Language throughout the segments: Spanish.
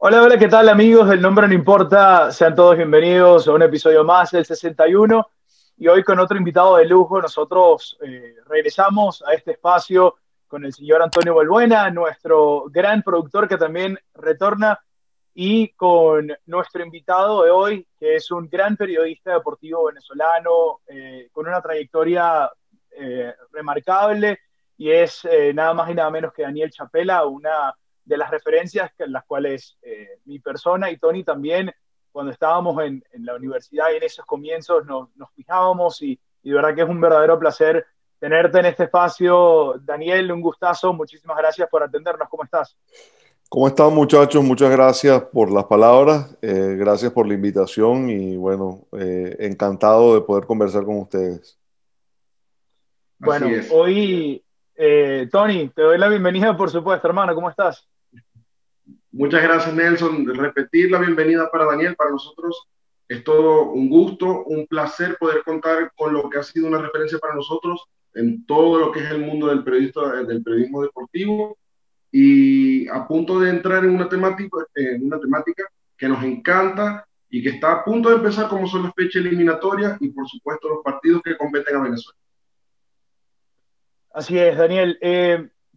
Hola, hola, ¿qué tal amigos? El nombre no importa, sean todos bienvenidos a un episodio más del 61 y hoy con otro invitado de lujo. Nosotros regresamos a este espacio con el señor Antonio Balbuena, nuestro gran productor que también retorna, y con nuestro invitado de hoy, que es un gran periodista deportivo venezolano con una trayectoria remarcable, y es nada más y nada menos que Daniel Chapela, una de las referencias en las cuales mi persona y Tony también, cuando estábamos en la universidad y en esos comienzos, nos fijábamos, y de verdad que es un verdadero placer tenerte en este espacio. Daniel, un gustazo, muchísimas gracias por atendernos. ¿Cómo estás? ¿Cómo están, muchachos? Muchas gracias por las palabras, gracias por la invitación y bueno, encantado de poder conversar con ustedes. Así Bueno, es. hoy, Tony, te doy la bienvenida, por supuesto, hermano. ¿Cómo estás? Muchas gracias, Nelson. Repetir la bienvenida para Daniel. Para nosotros es todo un gusto, un placer poder contar con lo que ha sido una referencia para nosotros en todo lo que es el mundo del periodismo deportivo, y a punto de entrar en una temática que nos encanta y que está a punto de empezar, como son las fechas eliminatorias y por supuesto los partidos que competen a Venezuela. Así es, Daniel.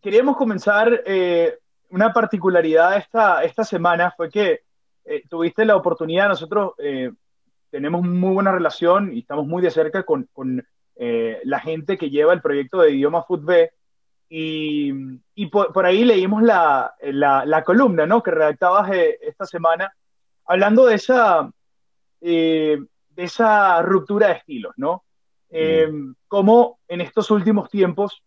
Queríamos comenzar, una particularidad esta semana fue que tuviste la oportunidad. Nosotros tenemos muy buena relación y estamos muy de cerca con la gente que lleva el proyecto de Idioma Fútbol, y, por ahí leímos la columna, ¿no?, que redactabas esta semana, hablando de esa ruptura de estilos, ¿no? Eh, Mm. Cómo en estos últimos tiempos,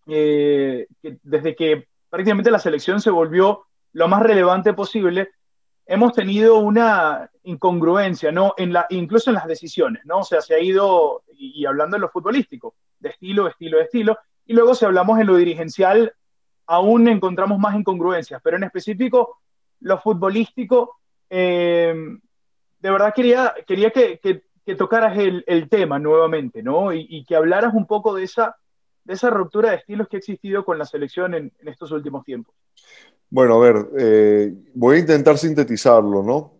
desde que prácticamente la selección se volvió lo más relevante posible, hemos tenido una incongruencia, ¿no? Incluso en las decisiones, ¿no? O sea, se ha ido, y hablando en lo futbolístico, de estilo, estilo, estilo, y luego si hablamos en lo dirigencial, aún encontramos más incongruencias, pero en específico, lo futbolístico, de verdad quería que tocaras el tema nuevamente, ¿no? Y que hablaras un poco de esa ruptura de estilos que ha existido con la selección en estos últimos tiempos. Bueno, a ver, voy a intentar sintetizarlo, ¿no?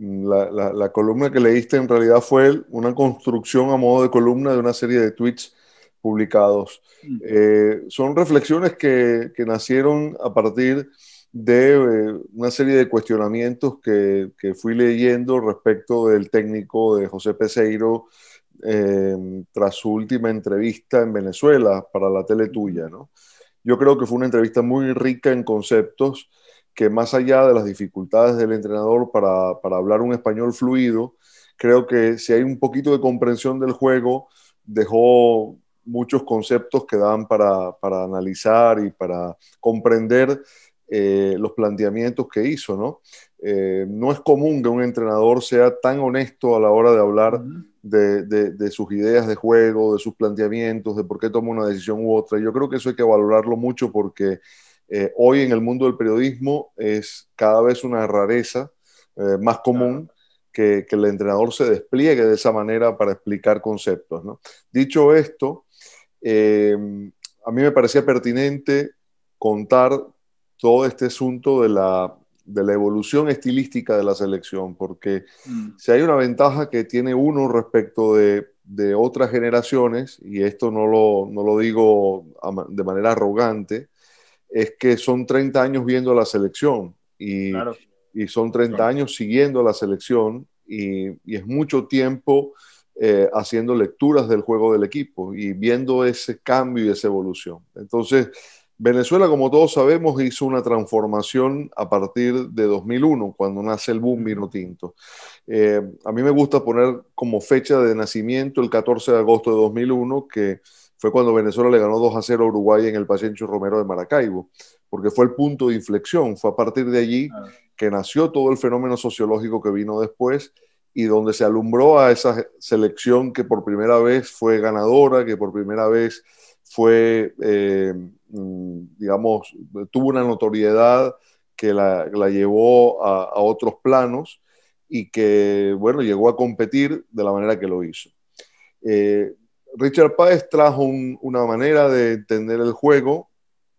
La columna que leíste en realidad fue una construcción a modo de columna de una serie de tweets publicados. Mm. Son reflexiones que nacieron a partir de una serie de cuestionamientos que fui leyendo respecto del técnico de José Peseiro eh, tras su última entrevista en Venezuela para la tele tuya, ¿no? Yo creo que fue una entrevista muy rica en conceptos que, más allá de las dificultades del entrenador para hablar un español fluido, creo que si hay un poquito de comprensión del juego, dejó muchos conceptos que dan para analizar y para comprender los planteamientos que hizo, ¿no? No es común que un entrenador sea tan honesto a la hora de hablar Ujú. de sus ideas de juego, de sus planteamientos, de por qué toma una decisión u otra. Yo creo que eso hay que valorarlo mucho porque hoy en el mundo del periodismo es cada vez una rareza más Claro. común que el entrenador se despliegue de esa manera para explicar conceptos, ¿no? Dicho esto, eh, a mí me parecía pertinente contar todo este asunto de la evolución estilística de la selección, porque Mm. si hay una ventaja que tiene uno respecto de otras generaciones, y esto no lo digo de manera arrogante, es que son 30 años viendo la selección Claro. y son 30 Claro. años siguiendo la selección y es mucho tiempo haciendo lecturas del juego del equipo y viendo ese cambio y esa evolución. Entonces, Venezuela, como todos sabemos, hizo una transformación a partir de 2001, cuando nace el boom Ujú. vino tinto. A mí me gusta poner como fecha de nacimiento el 14 de agosto de 2001, que fue cuando Venezuela le ganó 2-0 a Uruguay en el Paciencho Romero de Maracaibo, porque fue el punto de inflexión. Fue a partir de allí Claro. que nació todo el fenómeno sociológico que vino después y donde se alumbró a esa selección que por primera vez fue ganadora, que por primera vez fue, digamos, tuvo una notoriedad que la llevó a otros planos y que, bueno, llegó a competir de la manera que lo hizo. Eh, Richard Páez trajo una manera de entender el juego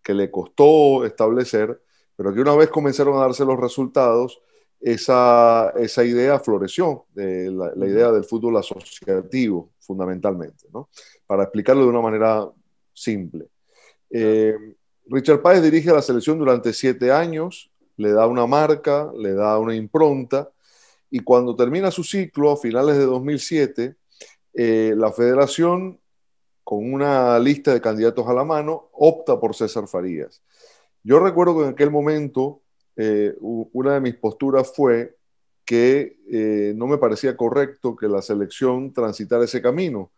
que le costó establecer, pero que una vez comenzaron a darse los resultados, esa idea floreció, la idea del fútbol asociativo, fundamentalmente, ¿no? Para explicarlo de una manera simple. Richard Páez dirige a la selección durante 7 años, le da una marca, le da una impronta, y cuando termina su ciclo, a finales de 2007, la federación, con una lista de candidatos a la mano, opta por César Farías. Yo recuerdo que en aquel momento una de mis posturas fue que no me parecía correcto que la selección transitara ese camino,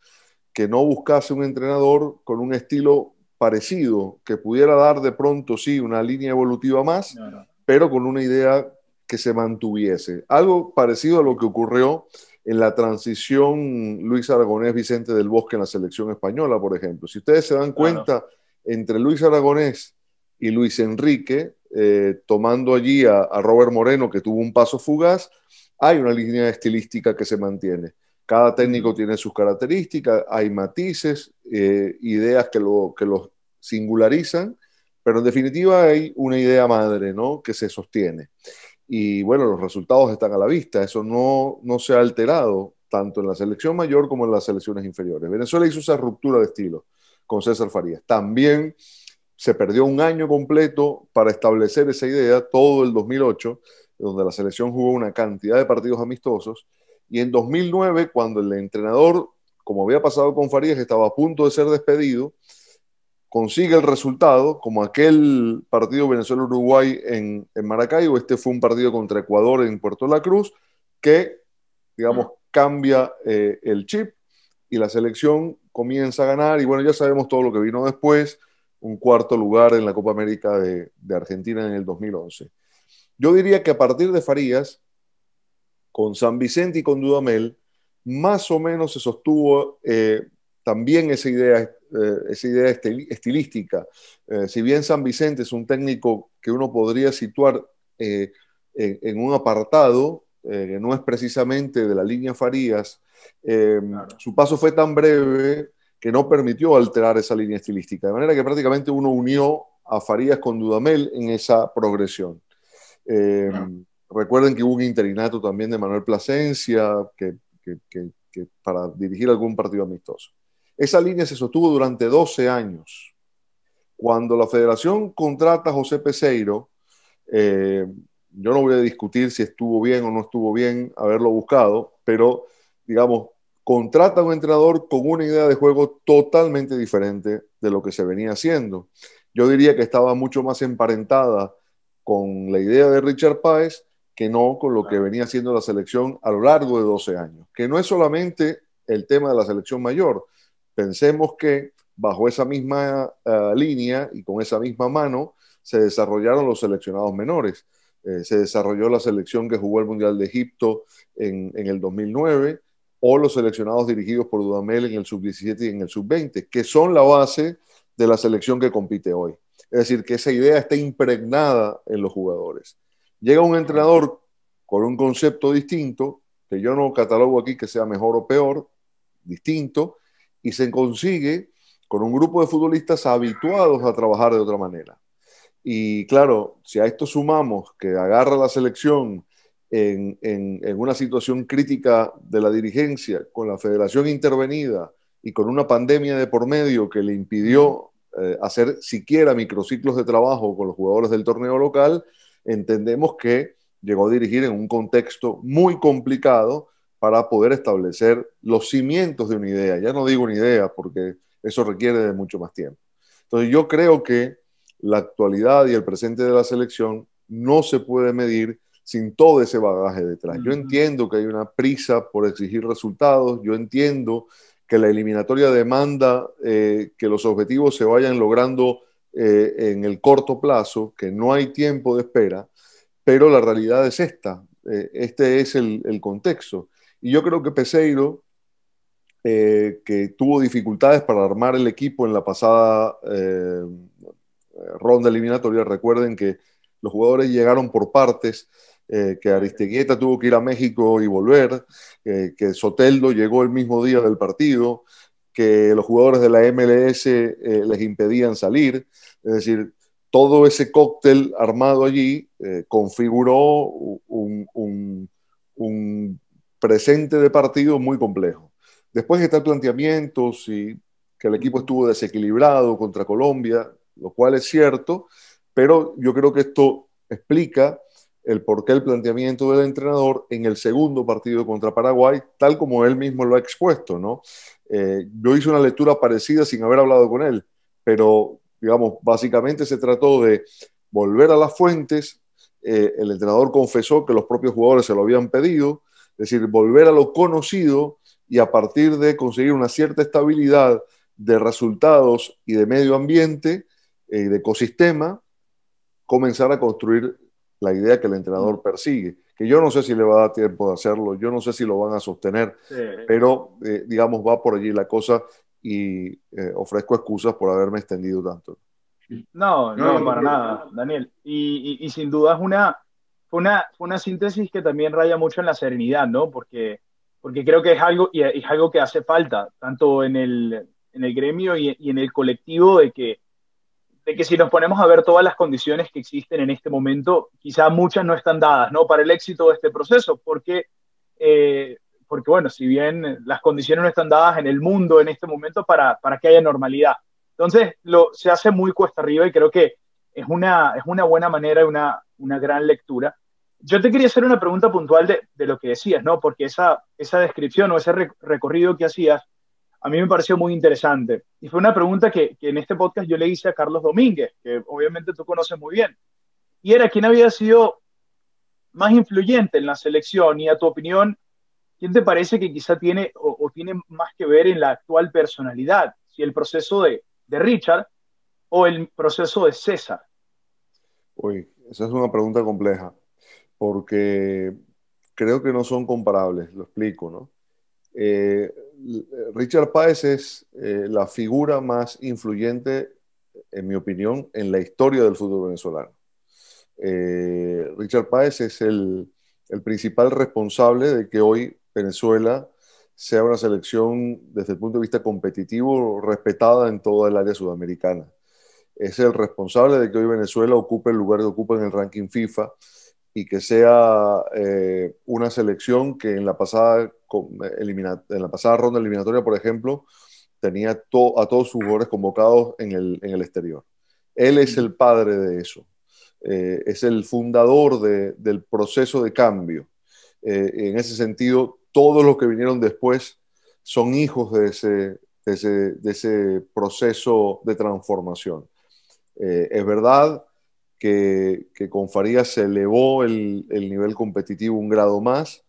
que no buscase un entrenador con un estilo parecido, que pudiera dar de pronto, sí, una línea evolutiva más, pero con una idea que se mantuviese. Algo parecido a lo que ocurrió en la transición Luis Aragonés-Vicente del Bosque en la selección española, por ejemplo. Si ustedes se dan cuenta, entre Luis Aragonés y Luis Enrique, tomando allí a Robert Moreno, que tuvo un paso fugaz, hay una línea estilística que se mantiene. Cada técnico tiene sus características, hay matices, ideas que los singularizan, pero en definitiva hay una idea madre, ¿no?, que se sostiene. Y bueno, los resultados están a la vista, eso no se ha alterado tanto en la selección mayor como en las selecciones inferiores. Venezuela hizo esa ruptura de estilo con César Farías. También se perdió un año completo para establecer esa idea, todo el 2008, donde la selección jugó una cantidad de partidos amistosos, y en 2009, cuando el entrenador, como había pasado con Farías, estaba a punto de ser despedido, consigue el resultado, como aquel partido Venezuela-Uruguay en Maracaibo. Este fue un partido contra Ecuador en Puerto La Cruz, que, digamos, cambia el chip, y la selección comienza a ganar, y bueno, ya sabemos todo lo que vino después, un 4º lugar en la Copa América de Argentina en el 2011. Yo diría que a partir de Farías, con San Vicente y con Dudamel, más o menos se sostuvo también esa idea estilística. Si bien San Vicente es un técnico que uno podría situar en un apartado, que no es precisamente de la línea Farías, su paso fue tan breve que no permitió alterar esa línea estilística, de manera que prácticamente uno unió a Farías con Dudamel en esa progresión. Recuerden que hubo un interinato también de Manuel Plasencia que para dirigir algún partido amistoso. Esa línea se sostuvo durante 12 años. Cuando la federación contrata a José Peseiro, yo no voy a discutir si estuvo bien o no estuvo bien haberlo buscado, pero, digamos, contrata a un entrenador con una idea de juego totalmente diferente de lo que se venía haciendo. Yo diría que estaba mucho más emparentada con la idea de Richard Páez que no con lo que venía haciendo la selección a lo largo de 12 años, que no es solamente el tema de la selección mayor. Pensemos que bajo esa misma línea y con esa misma mano se desarrollaron los seleccionados menores. Se desarrolló la selección que jugó el Mundial de Egipto en el 2009, o los seleccionados dirigidos por Dudamel en el sub-17 y en el sub-20, que son la base de la selección que compite hoy. Es decir, que esa idea está impregnada en los jugadores. Llega un entrenador con un concepto distinto, que yo no catalogo aquí que sea mejor o peor, distinto, y se consigue con un grupo de futbolistas habituados a trabajar de otra manera. Y claro, si a esto sumamos que agarra la selección en una situación crítica de la dirigencia, con la federación intervenida y con una pandemia de por medio que le impidió hacer siquiera microciclos de trabajo con los jugadores del torneo local, entendemos que llegó a dirigir en un contexto muy complicado para poder establecer los cimientos de una idea. Ya no digo una idea porque eso requiere de mucho más tiempo. Entonces yo creo que la actualidad y el presente de la selección no se puede medir sin todo ese bagaje detrás. Yo entiendo que hay una prisa por exigir resultados, yo entiendo que la eliminatoria demanda que los objetivos se vayan logrando en el corto plazo, que no hay tiempo de espera, pero la realidad es esta. Este es el contexto. Y yo creo que Peseiro, que tuvo dificultades para armar el equipo en la pasada ronda eliminatoria, recuerden que los jugadores llegaron por partes, que Aristeguieta tuvo que ir a México y volver, que Soteldo llegó el mismo día del partido, que los jugadores de la MLS les impedían salir. Es decir, todo ese cóctel armado allí configuró un presente de partido muy complejo. Después está planteamientos y que el equipo estuvo desequilibrado contra Colombia, lo cual es cierto, pero yo creo que esto explica el porqué el planteamiento del entrenador en el segundo partido contra Paraguay, tal como él mismo lo ha expuesto, ¿no? Yo hice una lectura parecida sin haber hablado con él, pero, digamos, básicamente se trató de volver a las fuentes. El entrenador confesó que los propios jugadores se lo habían pedido, es decir, volver a lo conocido y a partir de conseguir una cierta estabilidad de resultados y de medio ambiente y de ecosistema, comenzar a construir la idea que el entrenador persigue, que yo no sé si le va a dar tiempo de hacerlo, yo no sé si lo van a sostener, Sí. pero digamos va por allí la cosa y ofrezco excusas por haberme extendido tanto. No, No, no, no te para preocupes. nada, Daniel. Y sin duda fue una síntesis que también raya mucho en la serenidad, ¿no? Porque creo que es algo, y es algo que hace falta, tanto en el gremio y en el colectivo, de que si nos ponemos a ver todas las condiciones que existen en este momento, quizá muchas no están dadas, ¿no? Para el éxito de este proceso, eh, porque bueno, si bien las condiciones no están dadas en el mundo en este momento para que haya normalidad. Entonces, se hace muy cuesta arriba y creo que es una buena manera, una gran lectura. Yo te quería hacer una pregunta puntual de lo que decías, ¿no? Porque esa descripción o ese recorrido que hacías a mí me pareció muy interesante. Y fue una pregunta que en este podcast yo le hice a Carlos Domínguez, que obviamente tú conoces muy bien. Y era quién había sido más influyente en la selección y a tu opinión, ¿quién te parece que quizá tiene o tiene más que ver en la actual personalidad? Si el proceso de Richard o el proceso de César. Uy, esa es una pregunta compleja, porque creo que no son comparables, lo explico, ¿no? Eh, Richard Páez es la figura más influyente, en mi opinión, en la historia del fútbol venezolano. Richard Páez es el principal responsable de que hoy Venezuela sea una selección desde el punto de vista competitivo respetada en toda el área sudamericana. Es el responsable de que hoy Venezuela ocupe el lugar que ocupa en el ranking FIFA y que sea una selección que en la pasada ronda eliminatoria, por ejemplo, tenía a todos sus jugadores convocados en el exterior. Él es el padre de eso. Es el fundador del proceso de cambio. En ese sentido, todos los que vinieron después son hijos de ese proceso de transformación. Es verdad que con Farías se elevó el nivel competitivo un grado más.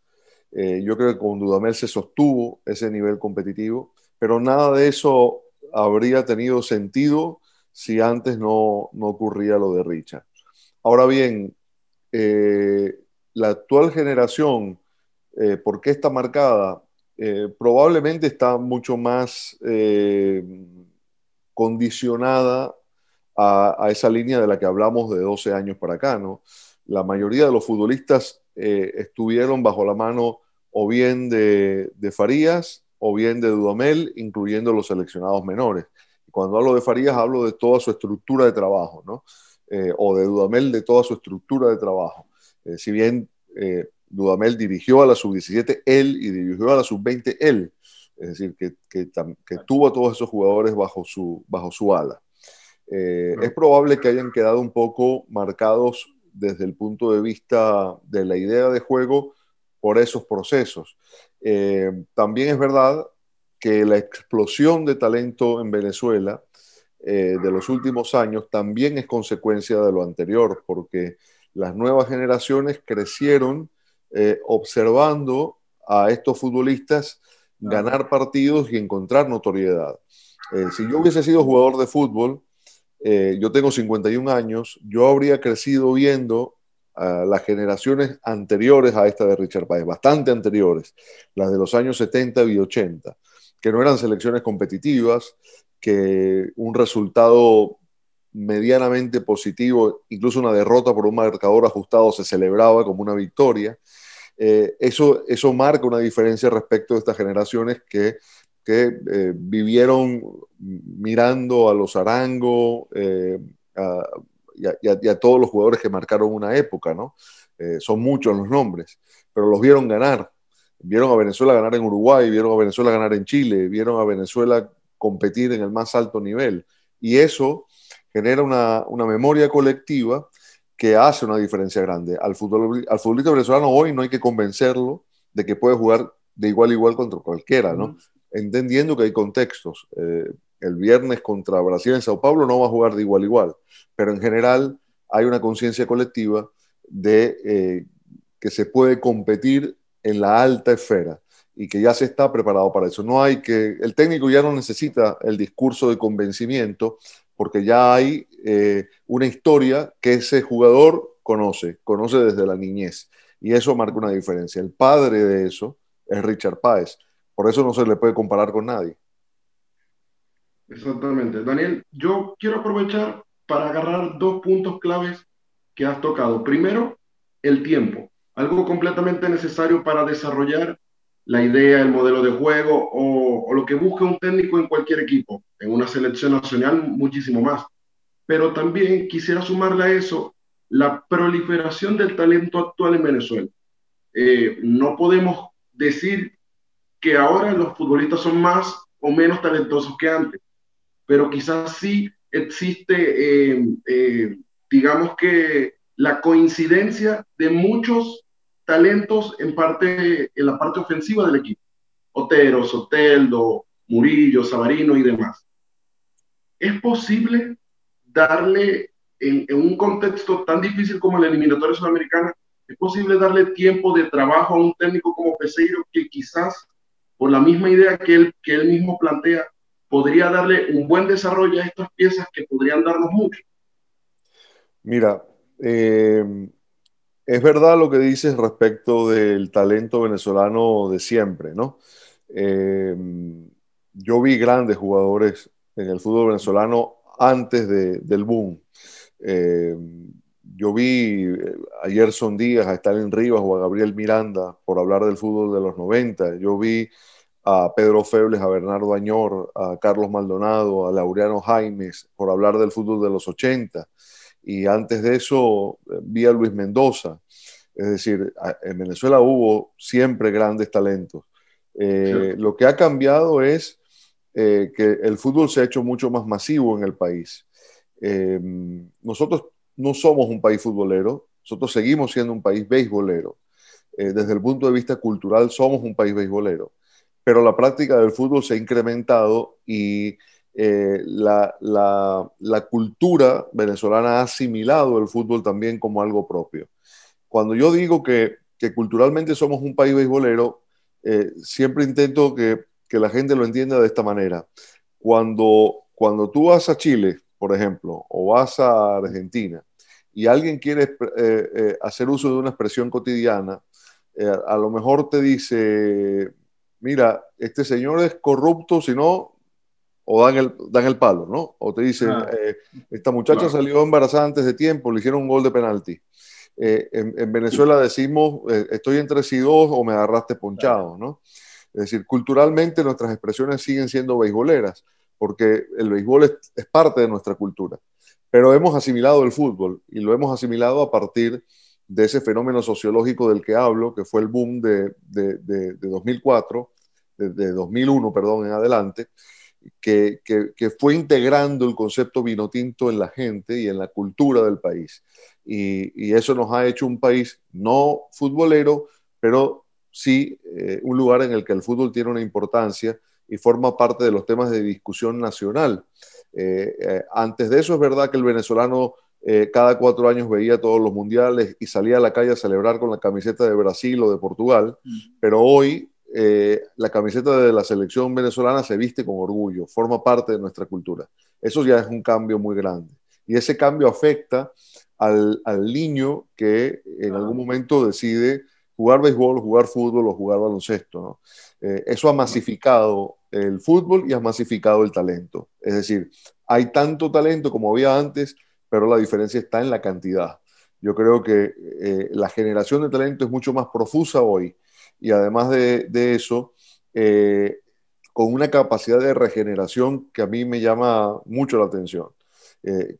Yo creo que con Dudamel se sostuvo ese nivel competitivo, pero nada de eso habría tenido sentido si antes no ocurría lo de Richard. Ahora bien, la actual generación, ¿por qué está marcada? Probablemente está mucho más condicionada a esa línea de la que hablamos de 12 años para acá, ¿no? La mayoría de los futbolistas estuvieron bajo la mano o bien de Farías o bien de Dudamel, incluyendo los seleccionados menores. Y cuando hablo de Farías, hablo de toda su estructura de trabajo, ¿no? O de Dudamel, de toda su estructura de trabajo. Si bien Dudamel dirigió a la sub-17 él y dirigió a la sub-20 él, es decir, que tuvo a todos esos jugadores bajo su ala. Es probable que hayan quedado un poco marcados desde el punto de vista de la idea de juego por esos procesos. También es verdad que la explosión de talento en Venezuela de los últimos años también es consecuencia de lo anterior, porque las nuevas generaciones crecieron observando a estos futbolistas ganar partidos y encontrar notoriedad. Si yo hubiese sido jugador de fútbol, yo tengo 51 años, yo habría crecido viendo a las generaciones anteriores a esta de Richard Páez, bastante anteriores, las de los años 70 y 80, que no eran selecciones competitivas, que un resultado medianamente positivo, incluso una derrota por un marcador ajustado, se celebraba como una victoria. Eso marca una diferencia respecto de estas generaciones que vivieron mirando a los Arango y a todos los jugadores que marcaron una época, ¿no? Son muchos los nombres, pero los vieron ganar. Vieron a Venezuela ganar en Uruguay, vieron a Venezuela ganar en Chile, vieron a Venezuela competir en el más alto nivel. Y eso genera una memoria colectiva que hace una diferencia grande. Al futbolista venezolano hoy no hay que convencerlo de que puede jugar de igual a igual contra cualquiera, ¿no? Entendiendo que hay contextos. El viernes contra Brasil en Sao Paulo no va a jugar de igual a igual, pero en general hay una conciencia colectiva de que se puede competir en la alta esfera y que ya se está preparado para eso. El técnico ya no necesita el discurso de convencimiento porque ya hay una historia que ese jugador conoce desde la niñez, y eso marca una diferencia. El padre de eso es Richard Páez, por eso no se le puede comparar con nadie. Exactamente. Daniel, yo quiero aprovechar para agarrar dos puntos claves que has tocado. Primero, el tiempo, algo completamente necesario para desarrollar la idea, el modelo de juego o lo que busca un técnico en cualquier equipo, en una selección nacional muchísimo más. Pero también quisiera sumarle a eso la proliferación del talento actual en Venezuela. No podemos decir que ahora los futbolistas son más o menos talentosos que antes, pero quizás sí existe, digamos que la coincidencia de muchos talentos en la parte ofensiva del equipo. Otero, Soteldo, Murillo, Savarino y demás. ¿Es posible darle, en un contexto tan difícil como la eliminatoria sudamericana, es posible darle tiempo de trabajo a un técnico como Peseiro que quizás, por la misma idea que él mismo plantea, podría darle un buen desarrollo a estas piezas que podrían darnos mucho? Mira, es verdad lo que dices respecto del talento venezolano de siempre, ¿no? Yo vi grandes jugadores en el fútbol venezolano antes del boom. Eh, yo vi a Gerson Díaz, a Stalin Rivas o a Gabriel Miranda, por hablar del fútbol de los 90. Yo vi a Pedro Febles, a Bernardo Añor, a Carlos Maldonado, a Laureano Jaimes, por hablar del fútbol de los 80. Y antes de eso vi a Luis Mendoza. Es decir, en Venezuela hubo siempre grandes talentos. Lo que ha cambiado es que el fútbol se ha hecho mucho más masivo en el país. Nosotros no somos un país futbolero, nosotros seguimos siendo un país beisbolero. Desde el punto de vista cultural somos un país beisbolero, pero la práctica del fútbol se ha incrementado y la cultura venezolana ha asimilado el fútbol también como algo propio. Cuando yo digo que culturalmente somos un país beisbolero, siempre intento que la gente lo entienda de esta manera. Cuando tú vas a Chile, por ejemplo, o vas a Argentina, y alguien quiere hacer uso de una expresión cotidiana, a lo mejor te dice, mira, este señor es corrupto, si no, o dan el palo, ¿no? O te dicen, esta muchacha salió embarazada antes de tiempo, le hicieron un gol de penalti. En Venezuela decimos, estoy entre sí dos o me agarraste ponchado, ¿no? Es decir, culturalmente nuestras expresiones siguen siendo beisboleras, porque el béisbol es parte de nuestra cultura. Pero hemos asimilado el fútbol y lo hemos asimilado a partir de ese fenómeno sociológico del que hablo, que fue el boom de 2004, de 2001, perdón, en adelante, que fue integrando el concepto vino tinto en la gente y en la cultura del país. Y eso nos ha hecho un país no futbolero, pero sí un lugar en el que el fútbol tiene una importancia y forma parte de los temas de discusión nacional. Antes de eso es verdad que el venezolano cada 4 años veía todos los mundiales y salía a la calle a celebrar con la camiseta de Brasil o de Portugal, pero hoy la camiseta de la selección venezolana se viste con orgullo, forma parte de nuestra cultura. Eso ya es un cambio muy grande. Y ese cambio afecta al niño que en algún momento decide jugar béisbol, jugar fútbol o jugar baloncesto, ¿no? Eso ha masificado el fútbol y ha masificado el talento. Es decir, hay tanto talento como había antes, pero la diferencia está en la cantidad. Yo creo que la generación de talento es mucho más profusa hoy y además de eso, con una capacidad de regeneración que a mí me llama mucho la atención.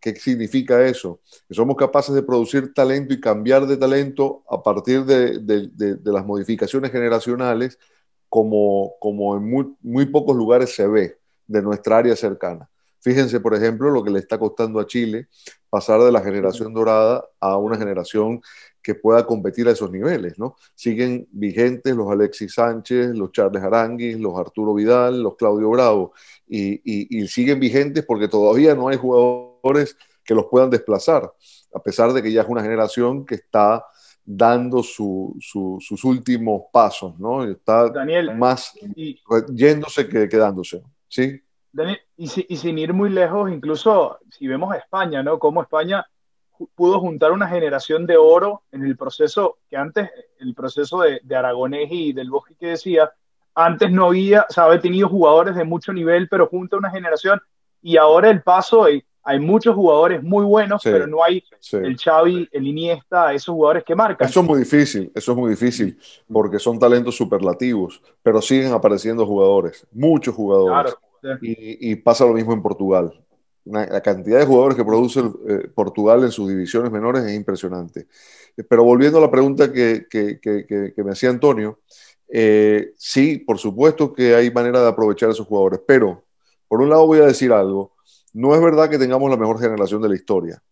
¿Qué significa eso? Que somos capaces de producir talento y cambiar de talento a partir de las modificaciones generacionales, como en muy pocos lugares se ve de nuestra área cercana. Fíjense, por ejemplo, lo que le está costando a Chile pasar de la generación dorada a una generación que pueda competir a esos niveles, ¿no? Siguen vigentes los Alexis Sánchez, los Charles Aranguis, los Arturo Vidal, los Claudio Bravo, y siguen vigentes porque todavía no hay jugadores que los puedan desplazar, a pesar de que ya es una generación que está dando sus últimos pasos, ¿no? Está Daniel, más y, yéndose que quedándose, ¿sí? Daniel, y sin ir muy lejos, incluso si vemos a España, ¿no? Cómo España pudo juntar una generación de oro en el proceso que antes, el proceso de Aragonés y del Bosque que decía, antes no había, o sea, había tenido jugadores de mucho nivel, pero junta una generación y ahora el paso, hay muchos jugadores muy buenos, Sí, pero no hay sí. el Xavi, el Iniesta, esos jugadores que marcan. Eso es muy difícil, porque son talentos superlativos, pero siguen apareciendo jugadores, muchos jugadores. Claro, sí. Y pasa lo mismo en Portugal. La cantidad de jugadores que produce Portugal en sus divisiones menores es impresionante. Pero volviendo a la pregunta que me hacía Antonio, sí, por supuesto que hay manera de aprovechar a esos jugadores, pero por un lado voy a decir algo, no es verdad que tengamos la mejor generación de la historia.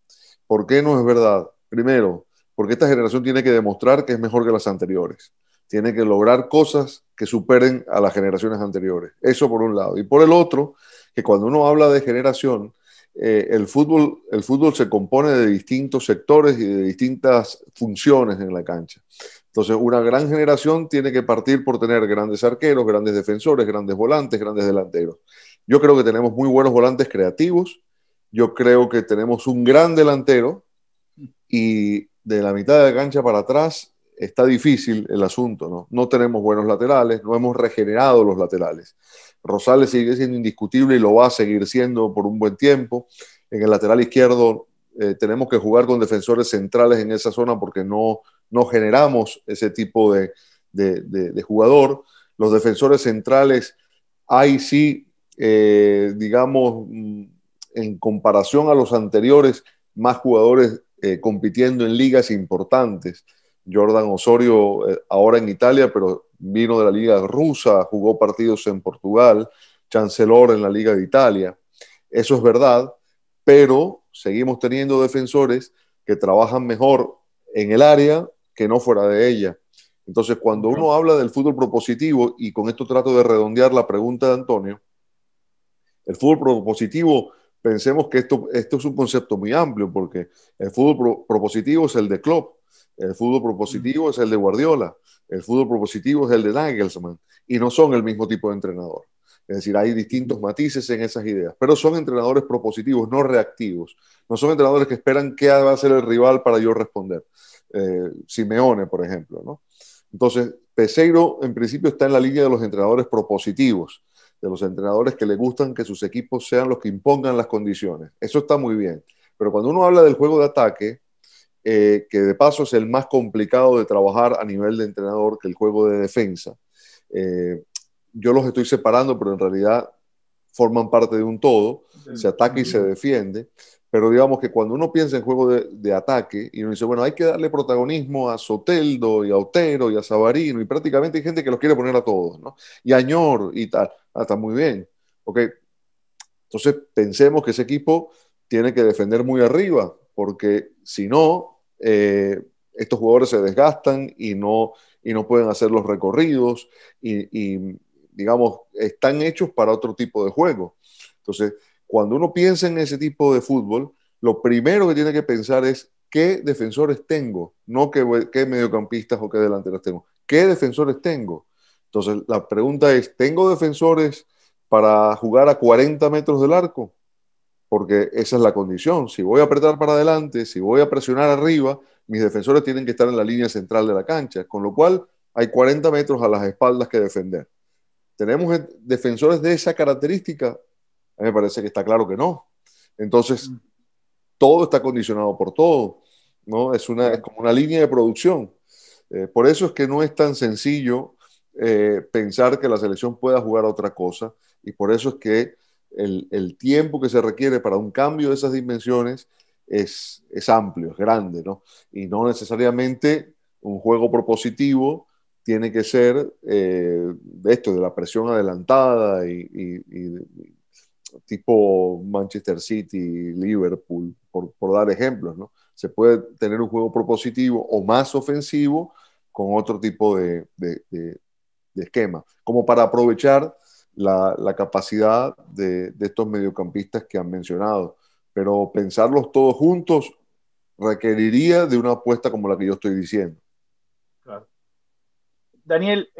¿Por qué no es verdad? Primero, porque esta generación tiene que demostrar que es mejor que las anteriores. Tiene que lograr cosas que superen a las generaciones anteriores. Eso por un lado. Y por el otro, que cuando uno habla de generación, el fútbol se compone de distintos sectores y de distintas funciones en la cancha. Entonces, una gran generación tiene que partir por tener grandes arqueros, grandes defensores, grandes volantes, grandes delanteros. Yo creo que tenemos muy buenos volantes creativos. Yo creo que tenemos un gran delantero y de la mitad de la cancha para atrás está difícil el asunto, ¿no? No tenemos buenos laterales, no hemos regenerado los laterales. Rosales sigue siendo indiscutible y lo va a seguir siendo por un buen tiempo. En el lateral izquierdo tenemos que jugar con defensores centrales en esa zona porque no generamos ese tipo de jugador. Los defensores centrales, ahí sí, digamos, en comparación a los anteriores, más jugadores compitiendo en ligas importantes. Jordan Osorio ahora en Italia, pero vino de la liga rusa, jugó partidos en Portugal, Chancellor en la liga de Italia. Eso es verdad, pero seguimos teniendo defensores que trabajan mejor en el área que no fuera de ella. Entonces, cuando uno habla del fútbol propositivo, y con esto trato de redondear la pregunta de Antonio, el fútbol propositivo, pensemos que esto es un concepto muy amplio, porque el fútbol propositivo es el de Klopp, el fútbol propositivo es el de Guardiola, el fútbol propositivo es el de Nagelsmann, y no son el mismo tipo de entrenador. Es decir, hay distintos matices en esas ideas, pero son entrenadores propositivos, no reactivos. No son entrenadores que esperan qué va a hacer el rival para yo responder. Simeone, por ejemplo, ¿no? Entonces, Peseiro en principio está en la línea de los entrenadores propositivos, de los entrenadores que le gustan que sus equipos sean los que impongan las condiciones. Eso está muy bien. Pero cuando uno habla del juego de ataque, que de paso es el más complicado de trabajar a nivel de entrenador que el juego de defensa, yo los estoy separando, pero en realidad forman parte de un todo, se ataca y se defiende, pero digamos que cuando uno piensa en juego de ataque y uno dice, bueno, hay que darle protagonismo a Soteldo y a Otero y a Savarino, y prácticamente hay gente que los quiere poner a todos, ¿no? Y a Ñor y tal, está muy bien, ok. Entonces pensemos que ese equipo tiene que defender muy arriba, porque si no, estos jugadores se desgastan y no pueden hacer los recorridos y digamos, están hechos para otro tipo de juego. Entonces, cuando uno piensa en ese tipo de fútbol, lo primero que tiene que pensar es qué defensores tengo, no qué mediocampistas o qué delanteros tengo. ¿Qué defensores tengo? Entonces, la pregunta es, ¿tengo defensores para jugar a 40 metros del arco? Porque esa es la condición. Si voy a apretar para adelante, si voy a presionar arriba, mis defensores tienen que estar en la línea central de la cancha, con lo cual hay 40 metros a las espaldas que defender. ¿Tenemos defensores de esa característica? A mí me parece que está claro que no. Entonces, todo está condicionado por todo, ¿no? Es como una línea de producción. Por eso es que no es tan sencillo pensar que la selección pueda jugar a otra cosa, y por eso es que el tiempo que se requiere para un cambio de esas dimensiones es amplio, es grande, ¿no? Y no necesariamente un juego propositivo tiene que ser de la presión adelantada y tipo Manchester City, Liverpool, por dar ejemplos, ¿no? Se puede tener un juego propositivo o más ofensivo con otro tipo de esquema, como para aprovechar la capacidad de estos mediocampistas que han mencionado. Pero pensarlos todos juntos requeriría de una apuesta como la que yo estoy diciendo. Claro. Daniel,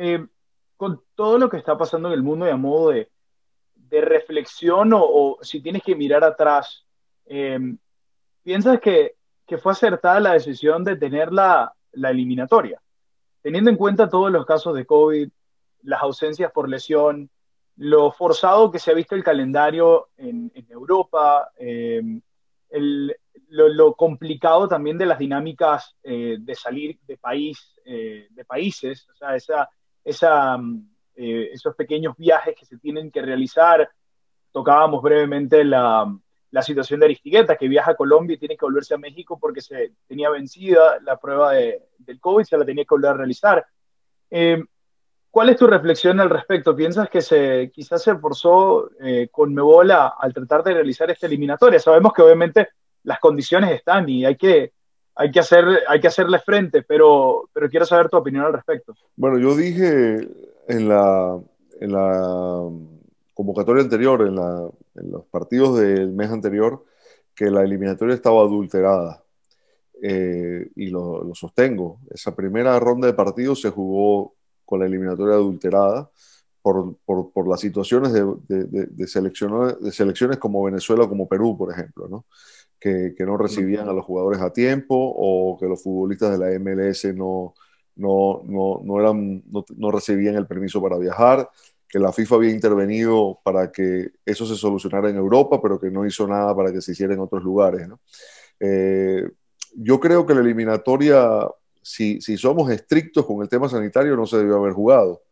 con todo lo que está pasando en el mundo y a modo de reflexión o si tienes que mirar atrás, eh, ¿piensas que fue acertada la decisión de tener la eliminatoria? Teniendo en cuenta todos los casos de COVID, las ausencias por lesión, lo forzado que se ha visto el calendario en Europa, el, lo complicado también de las dinámicas de salir de países, o sea, esos pequeños viajes que se tienen que realizar. Tocábamos brevemente la situación de Aristigueta, que viaja a Colombia y tiene que volverse a México porque se tenía vencida la prueba del COVID, se la tenía que volver a realizar. Eh, ¿Cuál es tu reflexión al respecto? ¿Piensas que quizás se forzó Conmebol al tratar de realizar esta eliminatoria? Sabemos que obviamente las condiciones están y hay que hacerle frente, pero quiero saber tu opinión al respecto. Bueno, yo dije en la convocatoria anterior, en los partidos del mes anterior, que la eliminatoria estaba adulterada. Y lo sostengo. Esa primera ronda de partidos se jugó con la eliminatoria adulterada por las situaciones de selecciones como Venezuela o como Perú, por ejemplo, ¿no? Que no recibían a los jugadores a tiempo o que los futbolistas de la MLS no recibían el permiso para viajar, que la FIFA había intervenido para que eso se solucionara en Europa, pero que no hizo nada para que se hiciera en otros lugares, ¿no? Yo creo que la eliminatoria, si somos estrictos con el tema sanitario, no se debió haber jugado.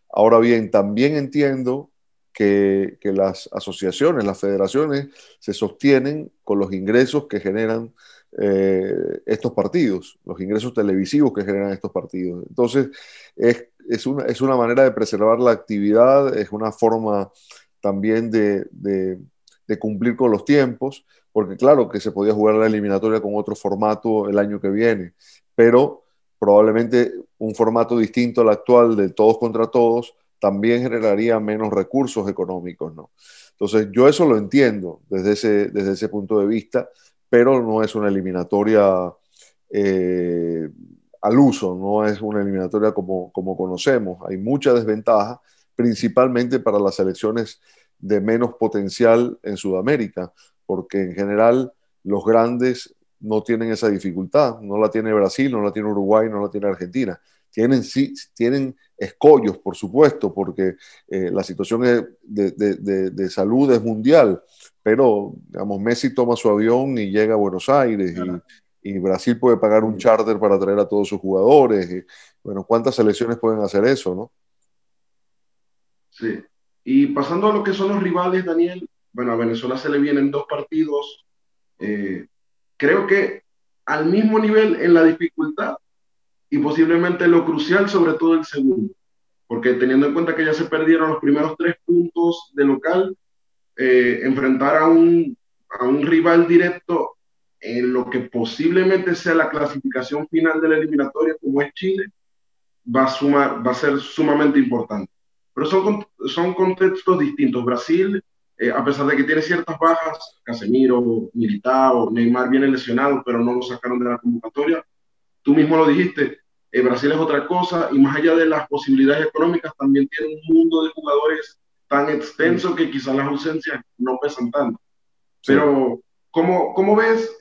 Ahora bien, también entiendo que las asociaciones, las federaciones, se sostienen con los ingresos que generan estos partidos, los ingresos televisivos que generan estos partidos. Entonces, es una manera de preservar la actividad, es una forma también de cumplir con los tiempos, porque claro que se podía jugar la eliminatoria con otro formato el año que viene, pero probablemente un formato distinto al actual de todos contra todos también generaría menos recursos económicos, ¿no? Entonces yo eso lo entiendo desde ese punto de vista, pero no es una eliminatoria al uso, no es una eliminatoria como conocemos. Hay mucha desventaja, principalmente para las selecciones de menos potencial en Sudamérica, porque en general los grandes no tienen esa dificultad. No la tiene Brasil, no la tiene Uruguay, no la tiene Argentina. Tienen escollos, por supuesto, porque la situación de salud es mundial, pero digamos, Messi toma su avión y llega a Buenos Aires y Brasil puede pagar un charter para traer a todos sus jugadores. Bueno, ¿cuántas selecciones pueden hacer eso, no? Sí. Y pasando a lo que son los rivales, Daniel, bueno, a Venezuela se le vienen dos partidos, eh, creo que al mismo nivel en la dificultad y posiblemente lo crucial, sobre todo el segundo, porque teniendo en cuenta que ya se perdieron los primeros 3 puntos de local, enfrentar a un rival directo en lo que posiblemente sea la clasificación final de la eliminatoria, como es Chile, va a ser sumamente importante. Pero son contextos distintos. Brasil, a pesar de que tiene ciertas bajas, Casemiro, Militao, Neymar viene lesionado, pero no lo sacaron de la convocatoria. Tú mismo lo dijiste, Brasil es otra cosa y más allá de las posibilidades económicas, también tiene un mundo de jugadores tan extenso que quizás las ausencias no pesan tanto. Sí. Pero, ¿cómo ves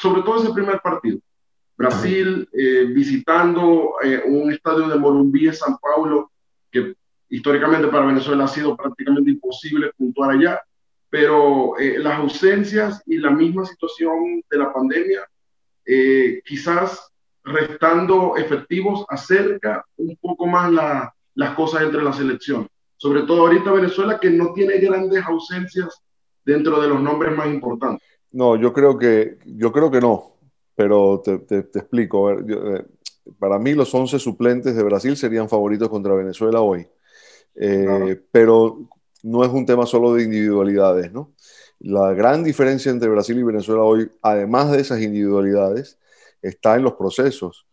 sobre todo ese primer partido? Brasil visitando un estadio de Morumbi en San Paulo, que históricamente para Venezuela ha sido prácticamente imposible puntuar allá, pero las ausencias y la misma situación de la pandemia, quizás restando efectivos, acerca un poco más las cosas entre las selecciones. sobre todo ahorita Venezuela, que no tiene grandes ausencias dentro de los nombres más importantes. No, yo creo que no, pero te explico. A ver, para mí los 11 suplentes de Brasil serían favoritos contra Venezuela hoy. Claro. Pero no es un tema solo de individualidades, ¿no? La gran diferencia entre Brasil y Venezuela hoy, además de esas individualidades, está en los procesos.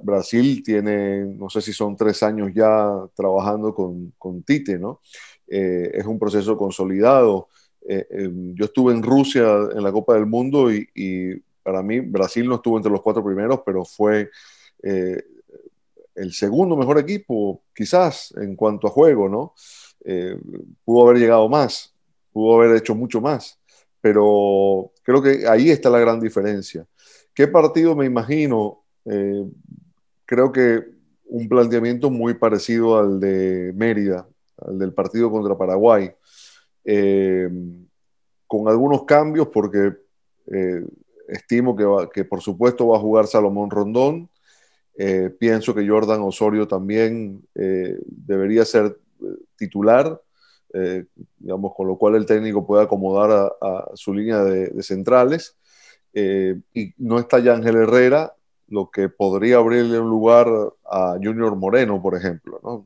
Brasil tiene, no sé si son 3 años ya trabajando con Tite, ¿no? Es un proceso consolidado. Yo estuve en Rusia en la Copa del Mundo y para mí Brasil no estuvo entre los 4 primeros, pero fue eh, el segundo mejor equipo, quizás, en cuanto a juego, ¿no? Eh, Pudo haber llegado más, pudo haber hecho mucho más, pero creo que ahí está la gran diferencia. ¿Qué partido me imagino? Creo que un planteamiento muy parecido al de Mérida, al del partido contra Paraguay, eh, con algunos cambios porque eh, estimo que por supuesto va a jugar Salomón Rondón. Pienso que Jordan Osorio también debería ser titular, digamos, con lo cual el técnico puede acomodar a su línea de centrales. Y no está Yángel Herrera, lo que podría abrirle un lugar a Junior Moreno, por ejemplo, ¿no?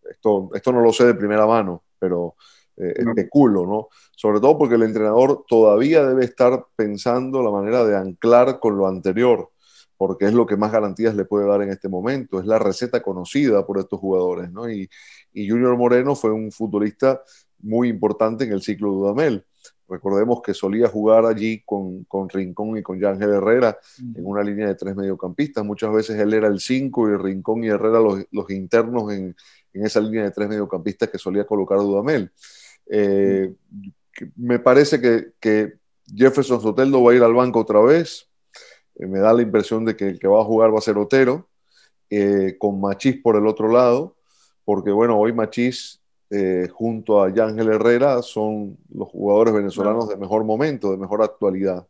Esto no lo sé de primera mano, pero No, especulo, ¿no? Sobre todo porque el entrenador todavía debe estar pensando la manera de anclar con lo anterior, porque es lo que más garantías le puede dar en este momento, es la receta conocida por estos jugadores, ¿no? Y Junior Moreno fue un futbolista muy importante en el ciclo de Dudamel. Recordemos que solía jugar allí con Rincón y con Yángel Herrera en una línea de 3 mediocampistas. Muchas veces él era el 5 y Rincón y Herrera los internos en esa línea de 3 mediocampistas que solía colocar Dudamel. Eh, Me parece que Jefferson Soteldo va a ir al banco otra vez. Me da la impresión de que el que va a jugar va a ser Otero, con Machís por el otro lado, porque bueno, hoy Machís junto a Yángel Herrera son los jugadores venezolanos claro. de mejor momento, de mejor actualidad.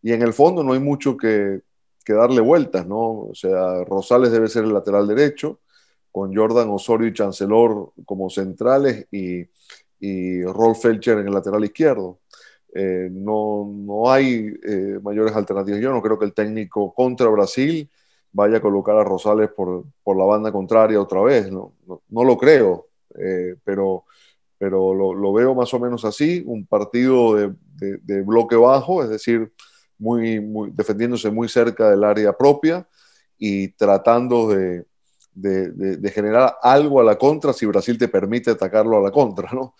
Y en el fondo no hay mucho que darle vueltas, ¿no? O sea, Rosales debe ser el lateral derecho, con Jordan Osorio y Chancellor como centrales y Rolf Felcher en el lateral izquierdo. No hay mayores alternativas. Yo no creo que el técnico contra Brasil vaya a colocar a Rosales por la banda contraria otra vez. No lo creo, pero lo veo más o menos así, un partido de bloque bajo, es decir, defendiéndose muy cerca del área propia y tratando de generar algo a la contra si Brasil te permite atacarlo a la contra, ¿no?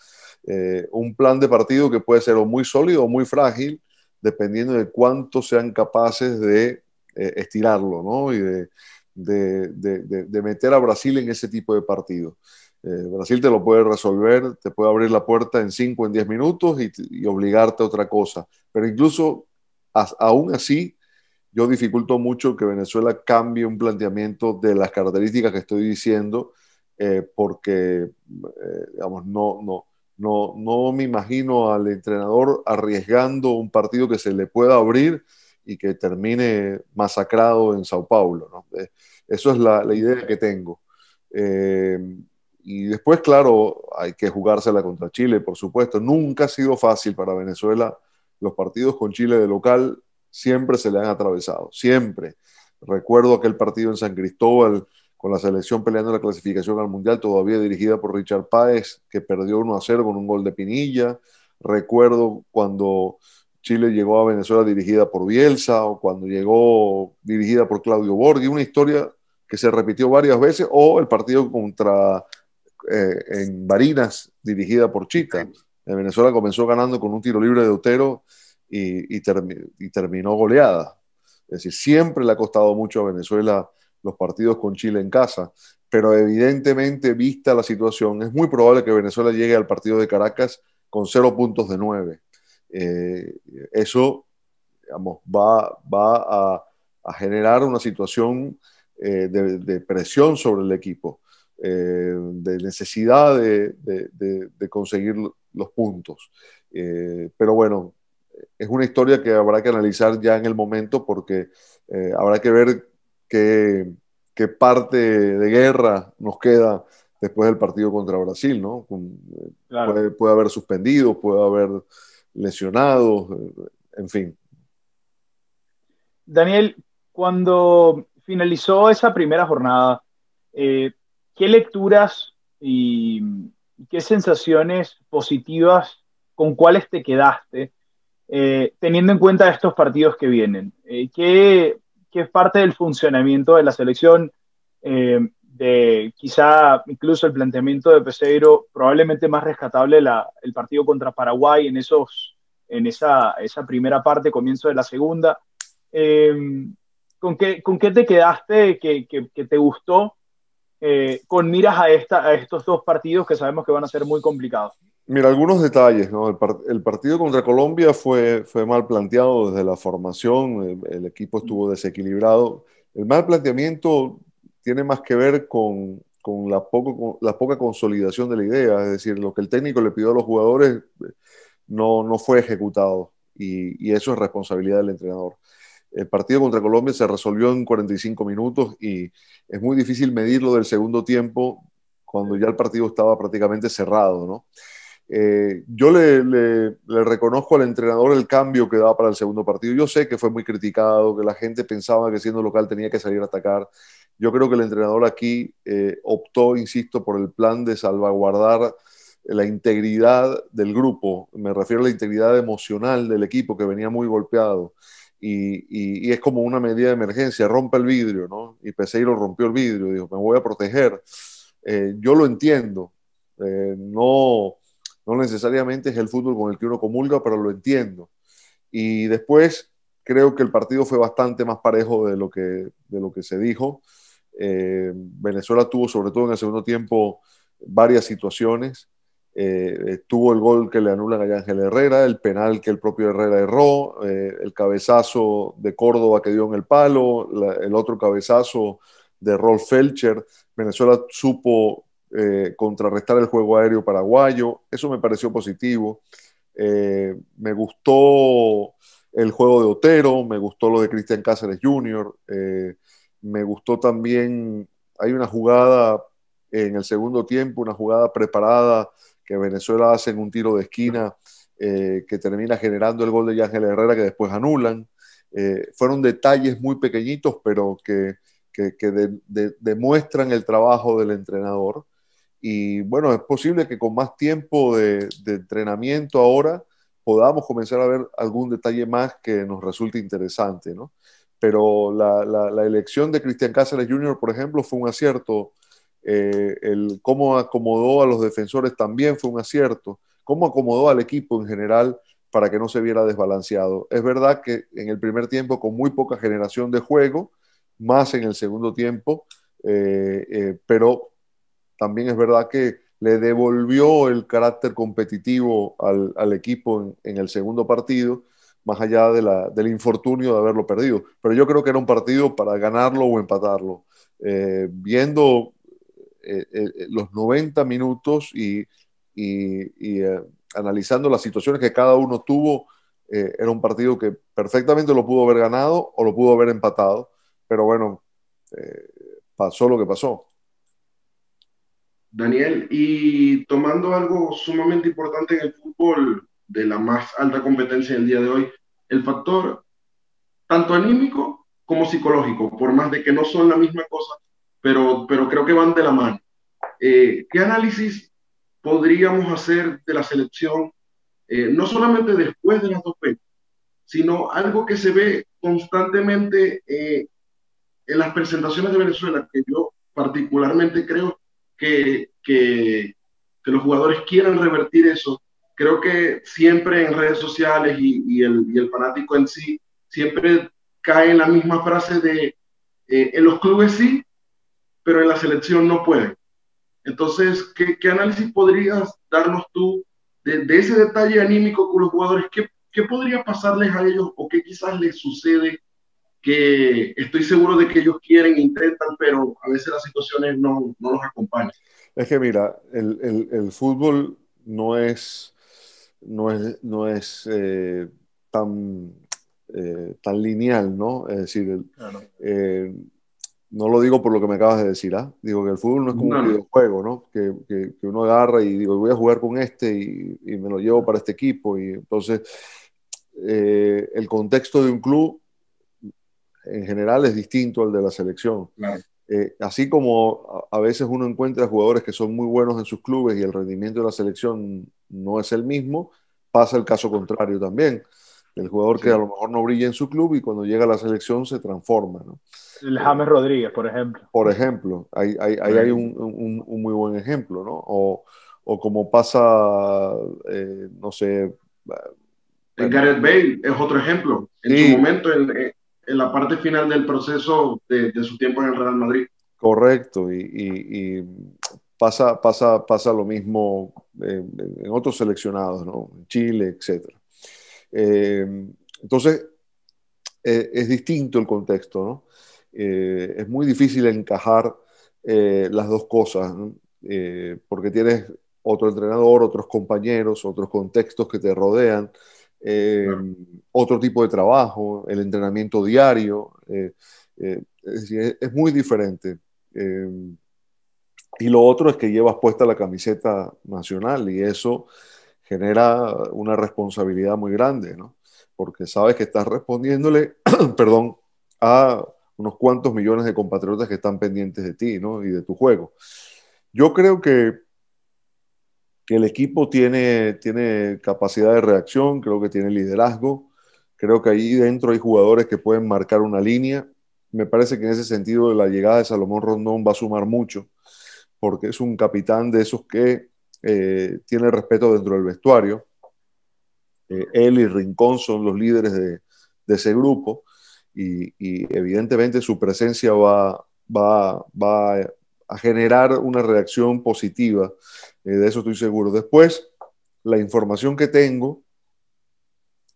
Un plan de partido que puede ser o muy sólido o muy frágil, dependiendo de cuánto sean capaces de estirarlo, ¿no? Y de meter a Brasil en ese tipo de partido. Brasil te lo puede resolver, te puede abrir la puerta en 5 en 10 minutos y obligarte a otra cosa. Pero incluso aún así, yo dificulto mucho que Venezuela cambie un planteamiento de las características que estoy diciendo, porque, digamos, no me imagino al entrenador arriesgando un partido que se le pueda abrir y que termine masacrado en Sao Paulo, ¿no? Eso es la idea que tengo. Eh, y después, claro, hay que jugársela contra Chile, por supuesto. Nunca ha sido fácil para Venezuela. Los partidos con Chile de local siempre se le han atravesado, siempre. Recuerdo aquel partido en San Cristóbal con la selección peleando la clasificación al Mundial, todavía dirigida por Richard Páez, que perdió 1-0 con un gol de Pinilla. Recuerdo cuando Chile llegó a Venezuela dirigida por Bielsa, o cuando llegó dirigida por Claudio Borghi, una historia que se repitió varias veces, o el partido en Barinas, dirigida por Chita. En Venezuela comenzó ganando con un tiro libre de Otero y terminó goleada. Es decir, siempre le ha costado mucho a Venezuela los partidos con Chile en casa, pero evidentemente, vista la situación, es muy probable que Venezuela llegue al partido de Caracas con 0 puntos de 9. Eso, digamos, va a generar una situación de presión sobre el equipo, de necesidad de conseguir los puntos. Pero bueno, es una historia que habrá que analizar ya en el momento porque habrá que ver qué parte de guerra nos queda después del partido contra Brasil, ¿no? Claro. Puede haber suspendidos, puede haber lesionados, en fin. Daniel, cuando finalizó esa primera jornada, eh, ¿qué lecturas y qué sensaciones positivas, con cuáles te quedaste, teniendo en cuenta estos partidos que vienen? ¿Qué es parte del funcionamiento de la selección, de quizá incluso el planteamiento de Peseiro, probablemente más rescatable el partido contra Paraguay en esa primera parte, comienzo de la segunda? Eh, ¿con qué te quedaste que te gustó, con miras a estos dos partidos que sabemos que van a ser muy complicados? Mira, algunos detalles, ¿no? El partido contra Colombia fue mal planteado desde la formación, el equipo estuvo desequilibrado. El mal planteamiento tiene más que ver con la poca consolidación de la idea, es decir, lo que el técnico le pidió a los jugadores no fue ejecutado y eso es responsabilidad del entrenador. El partido contra Colombia se resolvió en 45 minutos y es muy difícil medirlo del segundo tiempo cuando ya el partido estaba prácticamente cerrado, ¿no? Yo le reconozco al entrenador el cambio que da para el segundo partido. Yo sé que fue muy criticado, que la gente pensaba que siendo local tenía que salir a atacar. Yo creo que el entrenador aquí optó, insisto, por el plan de salvaguardar la integridad del grupo. Me refiero a la integridad emocional del equipo que venía muy golpeado. Y es como una medida de emergencia, rompe el vidrio, ¿no? Y Peseiro rompió el vidrio, dijo, me voy a proteger. Yo lo entiendo. No necesariamente es el fútbol con el que uno comulga, pero lo entiendo. Y después creo que el partido fue bastante más parejo de lo que se dijo. Venezuela tuvo, sobre todo en el segundo tiempo, varias situaciones. Tuvo el gol que le anulan a Ángel Herrera, el penal que el propio Herrera erró, el cabezazo de Córdoba que dio en el palo, el otro cabezazo de Rolf Felcher. Venezuela supo contrarrestar el juego aéreo paraguayo. Eso me pareció positivo. Me gustó el juego de Otero, me gustó lo de Cristian Cáceres Jr., me gustó también, hay una jugada en el segundo tiempo, una jugada preparada que Venezuela hace en un tiro de esquina que termina generando el gol de Ángel Herrera que después anulan. Fueron detalles muy pequeñitos, pero que demuestran el trabajo del entrenador. Y bueno, es posible que con más tiempo de entrenamiento ahora podamos comenzar a ver algún detalle más que nos resulte interesante, ¿no? Pero la elección de Cristian Cáceres Jr., por ejemplo, fue un acierto. El cómo acomodó a los defensores también fue un acierto. Cómo acomodó al equipo en general para que no se viera desbalanceado. Es verdad que en el primer tiempo con muy poca generación de juego, más en el segundo tiempo, pero también es verdad que le devolvió el carácter competitivo al equipo en el segundo partido, más allá del infortunio de haberlo perdido. Pero yo creo que era un partido para ganarlo o empatarlo. Viendo los 90 minutos y analizando las situaciones que cada uno tuvo, era un partido que perfectamente lo pudo haber ganado o lo pudo haber empatado. Pero bueno, eh, pasó lo que pasó. Daniel, y tomando algo sumamente importante en el fútbol de la más alta competencia del día de hoy, el factor tanto anímico como psicológico, por más de que no son la misma cosa, pero creo que van de la mano. ¿Qué análisis podríamos hacer de la selección, no solamente después de las dos fechas, sino algo que se ve constantemente en las presentaciones de Venezuela, que yo particularmente creo que los jugadores quieran revertir eso? Creo que siempre en redes sociales y el fanático en sí, siempre cae en la misma frase de en los clubes sí, pero en la selección no pueden. Entonces, ¿qué análisis podrías darnos tú de ese detalle anímico con los jugadores? ¿Qué podría pasarles a ellos o qué quizás les sucede que estoy seguro de que ellos quieren, intentan, pero a veces las situaciones no los acompañan? Es que mira, el fútbol no es tan, tan lineal, ¿no? Es decir, Claro. eh, No lo digo por lo que me acabas de decir, ¿ah? Digo que el fútbol no es como un videojuego, ¿no? Que uno agarra y digo, voy a jugar con este y me lo llevo para este equipo. Y entonces, el contexto de un club en general es distinto al de la selección. Claro. Así como a veces uno encuentra jugadores que son muy buenos en sus clubes y el rendimiento de la selección no es el mismo, pasa el caso contrario también. El jugador que a lo mejor no brilla en su club y cuando llega a la selección se transforma, ¿no? El James Rodríguez, por ejemplo. Por ejemplo, ahí hay un muy buen ejemplo, ¿no? O como pasa, no sé. Bueno, Gareth Bale es otro ejemplo. En su sí, momento, en la parte final del proceso de su tiempo en el Real Madrid. correcto. Y pasa lo mismo en otros seleccionados, ¿no? En Chile, etcétera. Entonces, es distinto el contexto, ¿no? Es muy difícil encajar las dos cosas, ¿no? Porque tienes otro entrenador, otros compañeros, otros contextos que te rodean, eh, Claro. otro tipo de trabajo, el entrenamiento diario, es decir, es muy diferente. Eh, y lo otro es que llevas puesta la camiseta nacional y eso genera una responsabilidad muy grande, ¿no? Porque sabes que estás respondiéndole, perdón, a unos cuantos millones de compatriotas que están pendientes de ti, ¿no? Y de tu juego. Yo creo que el equipo tiene capacidad de reacción, creo que tiene liderazgo, creo que ahí dentro hay jugadores que pueden marcar una línea. Me parece que en ese sentido la llegada de Salomón Rondón va a sumar mucho, porque es un capitán de esos que tiene respeto dentro del vestuario. Él y Rincón son los líderes de ese grupo y evidentemente su presencia va a generar una reacción positiva, de eso estoy seguro. Después, la información que tengo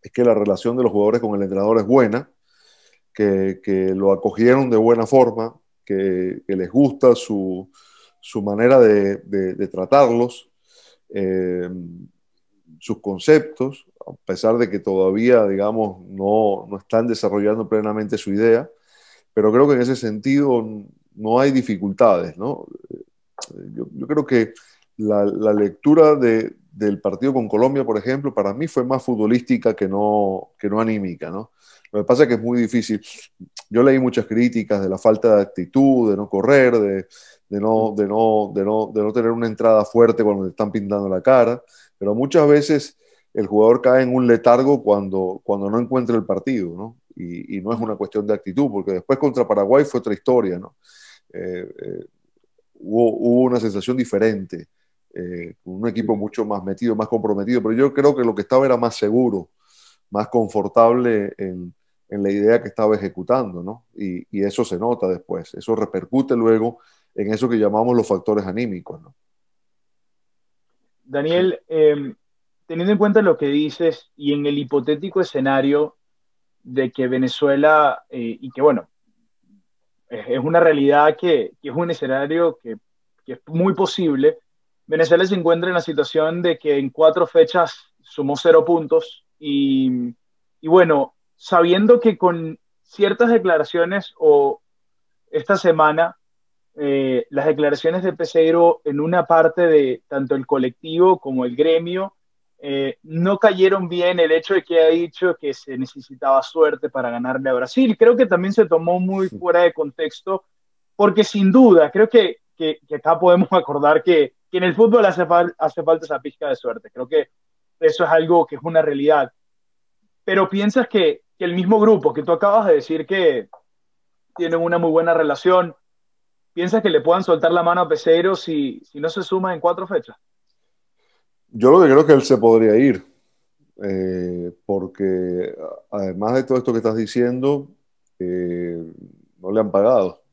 es que la relación de los jugadores con el entrenador es buena, que lo acogieron de buena forma, que les gusta su manera de tratarlos, eh, sus conceptos, a pesar de que todavía, digamos, no están desarrollando plenamente su idea, pero creo que en ese sentido no hay dificultades, ¿no? Yo creo que la lectura del partido con Colombia, por ejemplo, para mí fue más futbolística que no anímica, ¿no? Lo que pasa es que es muy difícil. Yo leí muchas críticas de la falta de actitud, de no correr, de no tener una entrada fuerte cuando le están pintando la cara, pero muchas veces el jugador cae en un letargo cuando no encuentra el partido, ¿no? Y no es una cuestión de actitud, porque después contra Paraguay fue otra historia, ¿no? Eh, eh, hubo una sensación diferente, con un equipo mucho más metido, más comprometido, pero yo creo que lo que estaba era más seguro, más confortable en la idea que estaba ejecutando, ¿no? Y eso se nota después, eso repercute luego en eso que llamamos los factores anímicos, ¿no? Sí. Daniel, teniendo en cuenta lo que dices y en el hipotético escenario de que Venezuela, y que bueno, es una realidad que es un escenario que es muy posible. Venezuela se encuentra en la situación de que en 4 fechas sumó 0 puntos y bueno, sabiendo que con ciertas declaraciones o esta semana, las declaraciones de Peseiro en una parte de tanto el colectivo como el gremio no cayeron bien, el hecho de que ha dicho que se necesitaba suerte para ganarle a Brasil. Creo que también se tomó muy fuera de contexto, porque sin duda, creo que acá podemos acordar que en el fútbol hace falta esa pizca de suerte. Creo que eso es algo que es una realidad. Pero piensas que el mismo grupo que tú acabas de decir que tienen una muy buena relación, ¿piensas que le puedan soltar la mano a Peseiro si no se suma en 4 fechas? Yo lo que creo que él se podría ir, porque además de todo esto que estás diciendo, eh, no le han pagado.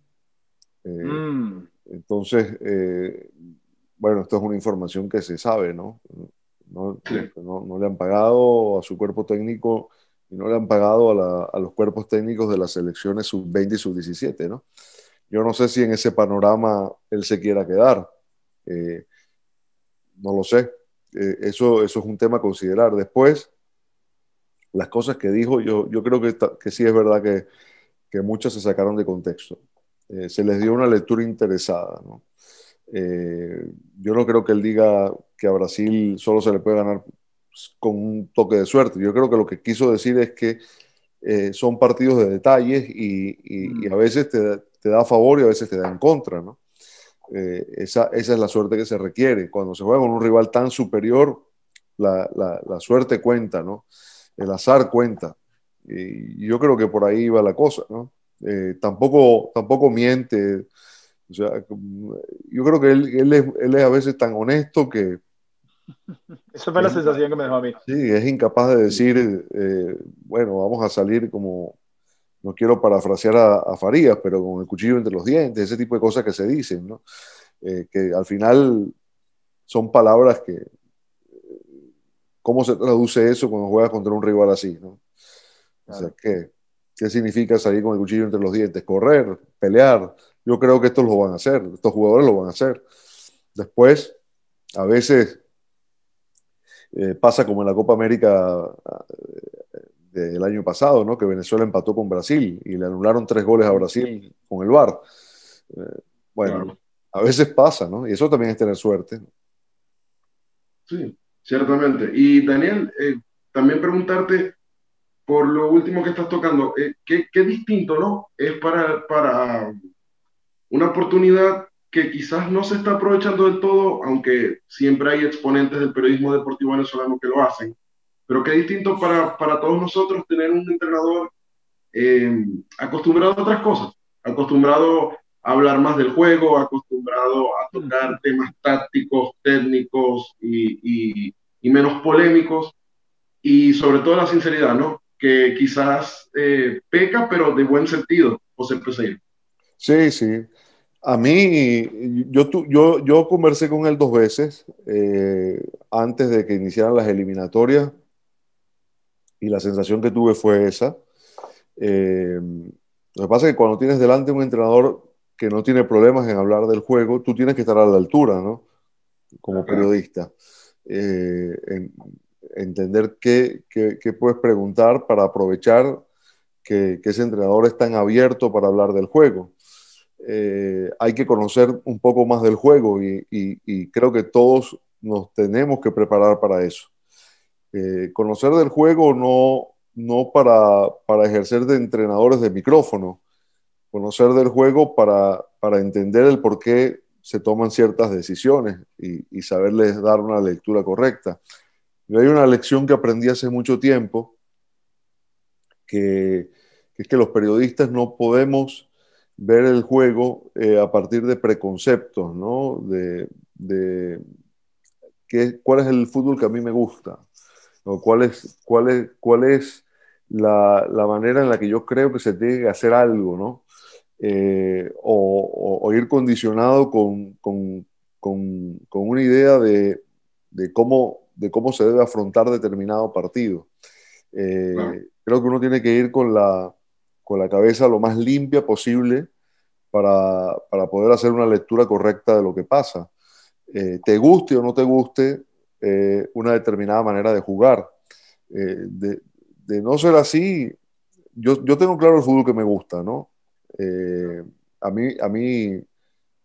Eh, Mm, entonces, bueno, esto es una información que se sabe, ¿no? Sí. No le han pagado a su cuerpo técnico y no le han pagado a los cuerpos técnicos de las selecciones sub-20 y sub-17, ¿no? Yo no sé si en ese panorama él se quiera quedar. Eh, no lo sé. Eso es un tema a considerar. Después, las cosas que dijo, yo creo que sí es verdad que muchas se sacaron de contexto. se les dio una lectura interesada, ¿no? Yo no creo que él diga que a Brasil solo se le puede ganar con un toque de suerte. Yo creo que lo que quiso decir es que son partidos de detalles y a veces te da a favor y a veces te da en contra, ¿no? Esa es la suerte que se requiere. Cuando se juega con un rival tan superior, la suerte cuenta, ¿no? El azar cuenta. Y yo creo que por ahí va la cosa, ¿no? Tampoco miente. O sea, yo creo que él es a veces tan honesto que Esa fue la es, sensación que me dejó a mí. sí, es incapaz de decir, bueno, vamos a salir como, no quiero parafrasear a Farías, pero con el cuchillo entre los dientes, ese tipo de cosas que se dicen, ¿no? Que al final son palabras que, ¿cómo se traduce eso cuando juegas contra un rival así, ¿no? O sea, Claro. ¿qué significa salir con el cuchillo entre los dientes? Correr, pelear. Yo creo que estos lo van a hacer, estos jugadores lo van a hacer. Después, a veces pasa como en la Copa América del año pasado, ¿no? Que Venezuela empató con Brasil y le anularon 3 goles a Brasil con el VAR. Eh, bueno, Claro, a veces pasa, ¿no? Y eso también es tener suerte. sí, ciertamente. Y Daniel, también preguntarte por lo último que estás tocando, ¿qué distinto, ¿no? Es para una oportunidad que quizás no se está aprovechando del todo, aunque siempre hay exponentes del periodismo deportivo venezolano que lo hacen, pero qué distinto para todos nosotros tener un entrenador acostumbrado a otras cosas, acostumbrado a hablar más del juego, acostumbrado a tocar temas tácticos, técnicos y menos polémicos, y sobre todo la sinceridad, ¿no? Que quizás peca, pero de buen sentido, José Peseiro. Sí, sí. A mí, yo conversé con él 2 veces antes de que iniciaran las eliminatorias y la sensación que tuve fue esa. Eh, lo que pasa es que cuando tienes delante un entrenador que no tiene problemas en hablar del juego, tú tienes que estar a la altura, ¿no? Como Claro, periodista. Entender qué puedes preguntar para aprovechar que ese entrenador es tan abierto para hablar del juego. Hay que conocer un poco más del juego y creo que todos nos tenemos que preparar para eso. Conocer del juego no para ejercer de entrenadores de micrófono, conocer del juego para entender el por qué se toman ciertas decisiones y saberles dar una lectura correcta. Yo hay una lección que aprendí hace mucho tiempo, que es que los periodistas no podemos ver el juego a partir de preconceptos, ¿no? ¿Cuál es el fútbol que a mí me gusta? ¿No? ¿Cuál es la manera en la que yo creo que se tiene que hacer algo, ¿no? O ir condicionado con una idea de cómo se debe afrontar determinado partido. claro, Creo que uno tiene que ir con la cabeza lo más limpia posible para poder hacer una lectura correcta de lo que pasa. Te guste o no te guste una determinada manera de jugar. De no ser así, yo tengo claro el fútbol que me gusta, ¿no? Eh, a mí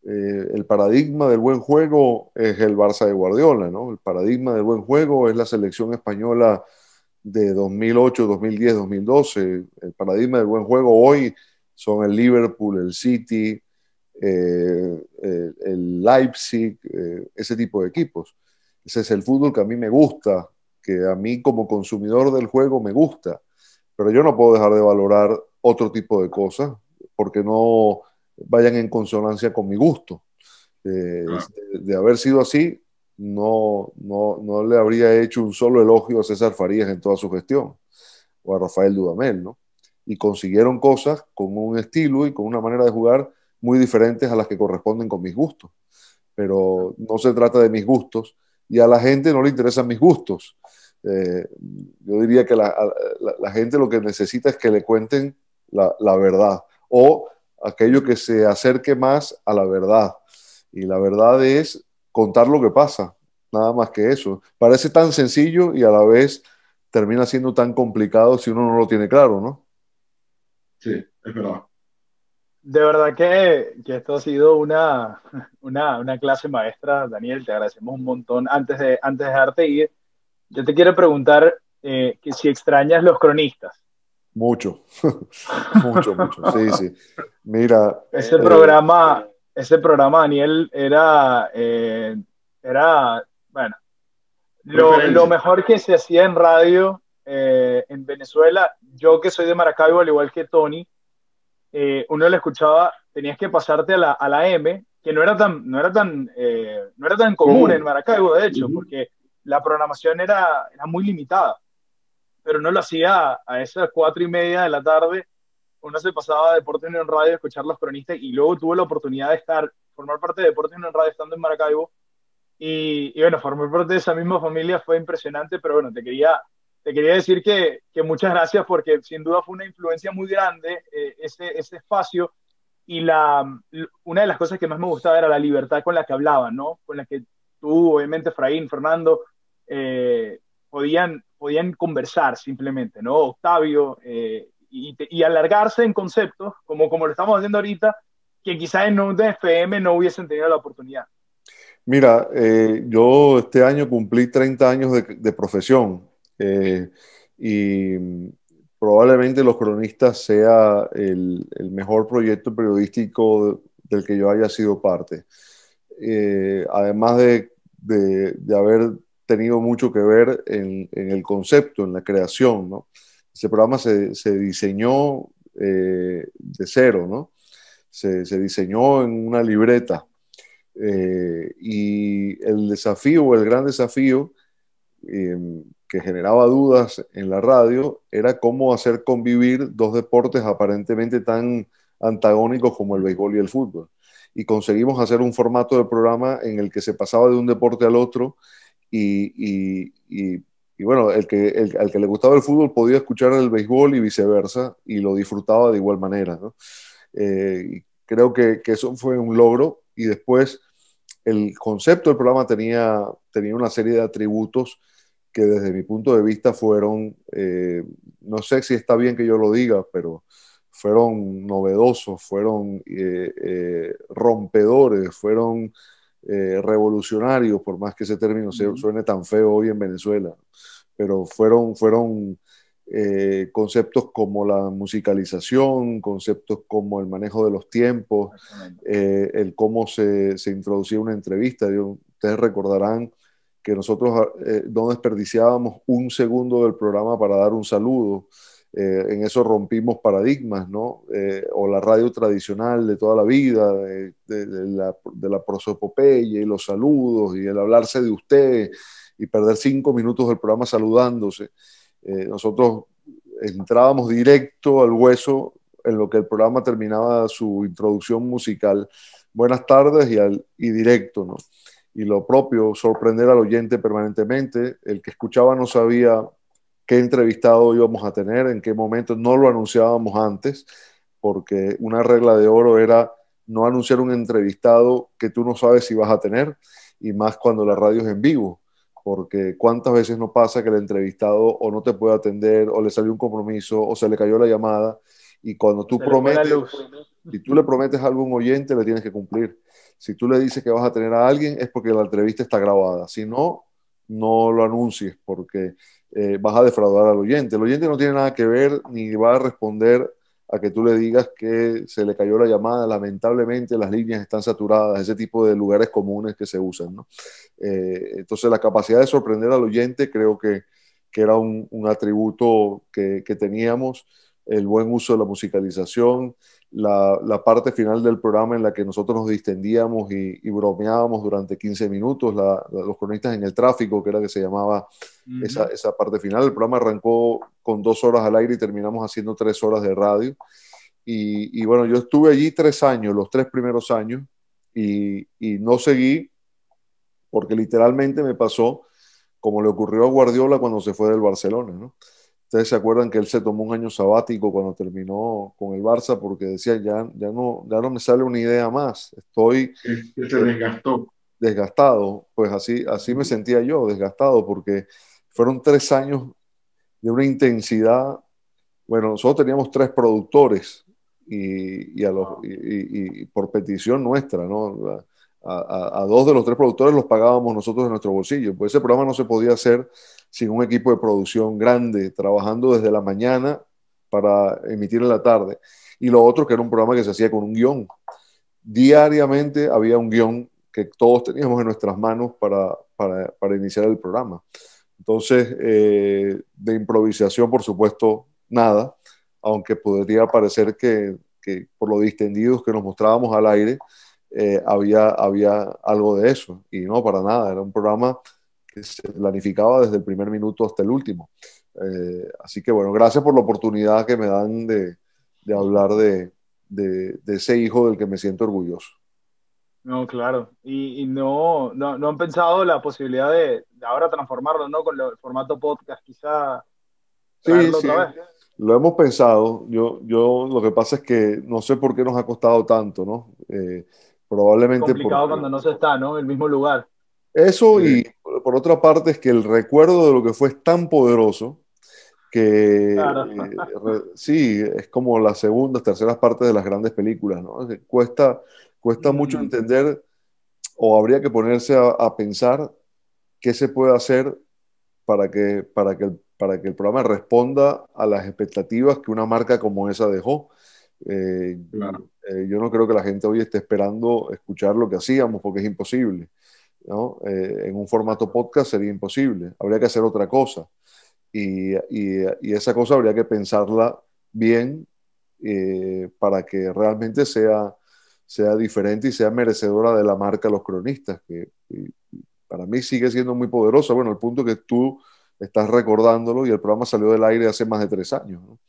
el paradigma del buen juego es el Barça de Guardiola, ¿no? El paradigma del buen juego es la selección española de 2008, 2010, 2012. El paradigma del buen juego hoy son el Liverpool, el City, el Leipzig, ese tipo de equipos. Ese es el fútbol que a mí me gusta, que a mí como consumidor del juego me gusta, pero yo no puedo dejar de valorar otro tipo de cosas porque no vayan en consonancia con mi gusto. claro. De haber sido así, no le habría hecho un solo elogio a César Farías en toda su gestión, o a Rafael Dudamel, ¿no? Y consiguieron cosas con un estilo y con una manera de jugar muy diferentes a las que corresponden con mis gustos. Pero no se trata de mis gustos y a la gente no le interesan mis gustos. Eh, yo diría que la gente lo que necesita es que le cuenten la verdad o aquello que se acerque más a la verdad. Y la verdad es contar lo que pasa, nada más que eso. Parece tan sencillo y a la vez termina siendo tan complicado si uno no lo tiene claro, ¿no? Sí, es verdad. De verdad que esto ha sido una clase maestra, Daniel. Te agradecemos un montón. Antes de dejarte ir, yo te quiero preguntar que si extrañas los cronistas. Mucho, mucho, mucho. Sí, sí. Mira, Ese eh, programa, ese programa, Daniel, era, bueno, lo Referencia. mejor que se hacía en radio en Venezuela. Yo que soy de Maracaibo, al igual que Tony, uno lo escuchaba, tenías que pasarte a la M, que no era tan común en Común. Maracaibo, de hecho, Ujú. porque la programación era muy limitada, pero uno lo hacía a esas 4:30 de la tarde. Uno se pasaba a Deportes Unión Radio a escuchar los cronistas y luego tuve la oportunidad de formar parte de Deportes Unión Radio estando en Maracaibo y bueno, formar parte de esa misma familia fue impresionante, pero bueno, te quería decir que muchas gracias porque sin duda fue una influencia muy grande ese espacio y una de las cosas que más me gustaba era la libertad con la que hablaban, ¿no? Con la que tú, obviamente, Efraín, Fernando, podían conversar simplemente, ¿no? Octavio, y alargarse en conceptos, como lo estamos haciendo ahorita, que quizás en un FM no hubiesen tenido la oportunidad. mira, yo este año cumplí 30 años de profesión, eh, y probablemente Los Cronistas sea el mejor proyecto periodístico del que yo haya sido parte. Además de haber tenido mucho que ver en el concepto, en la creación, ¿no? Ese programa se diseñó de cero, ¿no? Se diseñó en una libreta, y el desafío, el gran desafío, eh, que generaba dudas en la radio, era cómo hacer convivir dos deportes aparentemente tan antagónicos como el béisbol y el fútbol. Y conseguimos hacer un formato de programa en el que se pasaba de un deporte al otro y bueno, al que le gustaba el fútbol podía escuchar el béisbol y viceversa, y lo disfrutaba de igual manera, ¿no? Y creo que eso fue un logro. Y después el concepto del programa tenía una serie de atributos que desde mi punto de vista fueron, no sé si está bien que yo lo diga, pero fueron novedosos, fueron rompedores, fueron revolucionarios, por más que ese término suene tan feo hoy en Venezuela, pero fueron conceptos como la musicalización, conceptos como el manejo de los tiempos, Exactamente. el cómo se introducía una entrevista. Ustedes recordarán que nosotros no desperdiciábamos un segundo del programa para dar un saludo. En eso rompimos paradigmas, ¿no? O la radio tradicional de toda la vida, de la prosopopeya y los saludos y el hablarse de usted y perder 5 minutos del programa saludándose. Nosotros entrábamos directo al hueso en lo que el programa terminaba su introducción musical. Buenas tardes y directo, ¿no? Y lo propio, sorprender al oyente permanentemente. El que escuchaba no sabía qué entrevistado íbamos a tener, en qué momento, no lo anunciábamos antes, porque una regla de oro era no anunciar un entrevistado que tú no sabes si vas a tener, y más cuando la radio es en vivo, porque cuántas veces no pasa que el entrevistado o no te puede atender, o le salió un compromiso, o se le cayó la llamada, y cuando tú Se le fue la prometes, luz. si tú le prometes algo a un oyente, le tienes que cumplir. Si tú le dices que vas a tener a alguien, es porque la entrevista está grabada. Si no, no lo anuncies, porque vas a defraudar al oyente. El oyente no tiene nada que ver ni va a responder a que tú le digas que se le cayó la llamada. Lamentablemente las líneas están saturadas, ese tipo de lugares comunes que se usan, ¿no? Entonces la capacidad de sorprender al oyente creo que era un atributo que teníamos, el buen uso de la musicalización, la parte final del programa en la que nosotros nos distendíamos y bromeábamos durante 15 minutos, los cronistas en el tráfico, que era que se llamaba Uh -huh. esa parte final. El programa arrancó con 2 horas al aire y terminamos haciendo 3 horas de radio. Y bueno, yo estuve allí 3 años, los 3 primeros años, y no seguí porque literalmente me pasó como le ocurrió a Guardiola cuando se fue del Barcelona, ¿no? Ustedes se acuerdan que él se tomó un año sabático cuando terminó con el Barça porque decía, ya no me sale una idea más, estoy Que se desgastó. desgastado. Pues así me sentía yo, desgastado, porque fueron 3 años de una intensidad. Bueno, nosotros teníamos 3 productores y por petición nuestra, ¿no? A dos de los tres productores los pagábamos nosotros de nuestro bolsillo. Pues ese programa no se podía hacer sin un equipo de producción grande, trabajando desde la mañana para emitir en la tarde. Y lo otro que era un programa que se hacía con un guión. Diariamente había un guión que todos teníamos en nuestras manos para iniciar el programa. Entonces, de improvisación, por supuesto, nada, aunque podría parecer que por lo distendidos que nos mostrábamos al aire, había algo de eso. Y no, para nada, era un programa que se planificaba desde el primer minuto hasta el último. Así que bueno, gracias por la oportunidad que me dan de hablar de ese hijo del que me siento orgulloso. No, claro. Y no han pensado la posibilidad de ahora transformarlo, ¿no? Con el formato podcast, quizá Sí, traerlo sí, otra vez. lo hemos pensado. Yo lo que pasa es que no sé por qué nos ha costado tanto, ¿no? Es Probablemente complicado porque cuando no se está, ¿no? En el mismo lugar. eso, Sí, y por otra parte es que el recuerdo de lo que fue es tan poderoso que Claro. sí, es como las segundas, terceras partes de las grandes películas, ¿no? Que cuesta mucho Mm, entender, o habría que ponerse a pensar qué se puede hacer para que el programa responda a las expectativas que una marca como esa dejó. Eh, claro. yo no creo que la gente hoy esté esperando escuchar lo que hacíamos, porque es imposible, ¿no? En un formato podcast sería imposible, habría que hacer otra cosa. Y esa cosa habría que pensarla bien, para que realmente sea diferente y sea merecedora de la marca Los Cronistas, que para mí sigue siendo muy poderosa. Bueno, al punto que tú estás recordándolo y el programa salió del aire hace más de 3 años, ¿no?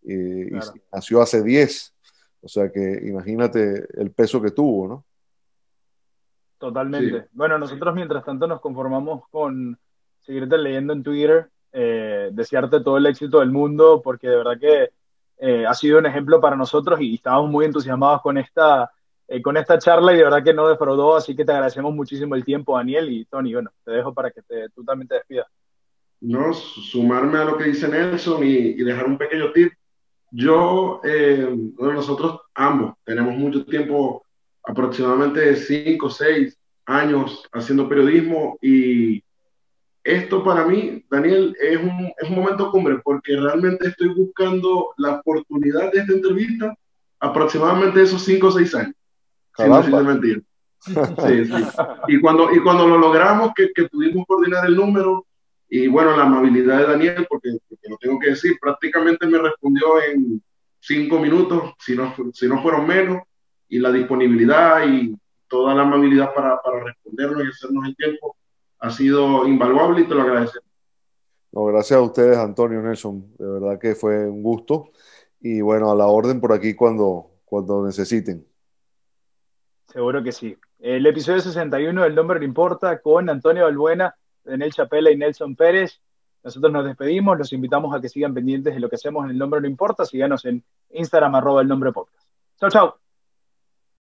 Y claro. nació hace 10. O sea que imagínate el peso que tuvo, ¿no? Sí, Totalmente. Bueno, nosotros mientras tanto nos conformamos con seguirte leyendo en Twitter, desearte todo el éxito del mundo, porque de verdad que ha sido un ejemplo para nosotros y estábamos muy entusiasmados con esta charla y de verdad que no defraudó, así que te agradecemos muchísimo el tiempo, Daniel y Tony. Bueno, te dejo para que tú también te despidas. no, sumarme a lo que dice Nelson y dejar un pequeño tip. Bueno, nosotros ambos tenemos mucho tiempo, aproximadamente 5 o 6 años haciendo periodismo y esto para mí, Daniel, es un momento cumbre porque realmente estoy buscando la oportunidad de esta entrevista aproximadamente esos 5 o 6 años, sin decirte Caramba. mentira. Sí, sí. Y cuando lo logramos, que pudimos coordinar el número, y bueno, la amabilidad de Daniel, porque lo tengo que decir, prácticamente me respondió en 5 minutos, si no fueron menos, y la disponibilidad y toda la amabilidad para respondernos y hacernos el tiempo ha sido invaluable y te lo agradecemos. No, gracias a ustedes, Antonio, Nelson. De verdad que fue un gusto. Y bueno, a la orden por aquí cuando necesiten. Seguro que sí. El episodio 61 del Nombre No Importa con Antonio Balbuena, Daniel Chapela y Nelson Pérez. Nosotros nos despedimos, los invitamos a que sigan pendientes de lo que hacemos en El Nombre No Importa. Síganos en Instagram, @El Nombre Podcast. Chau, chau.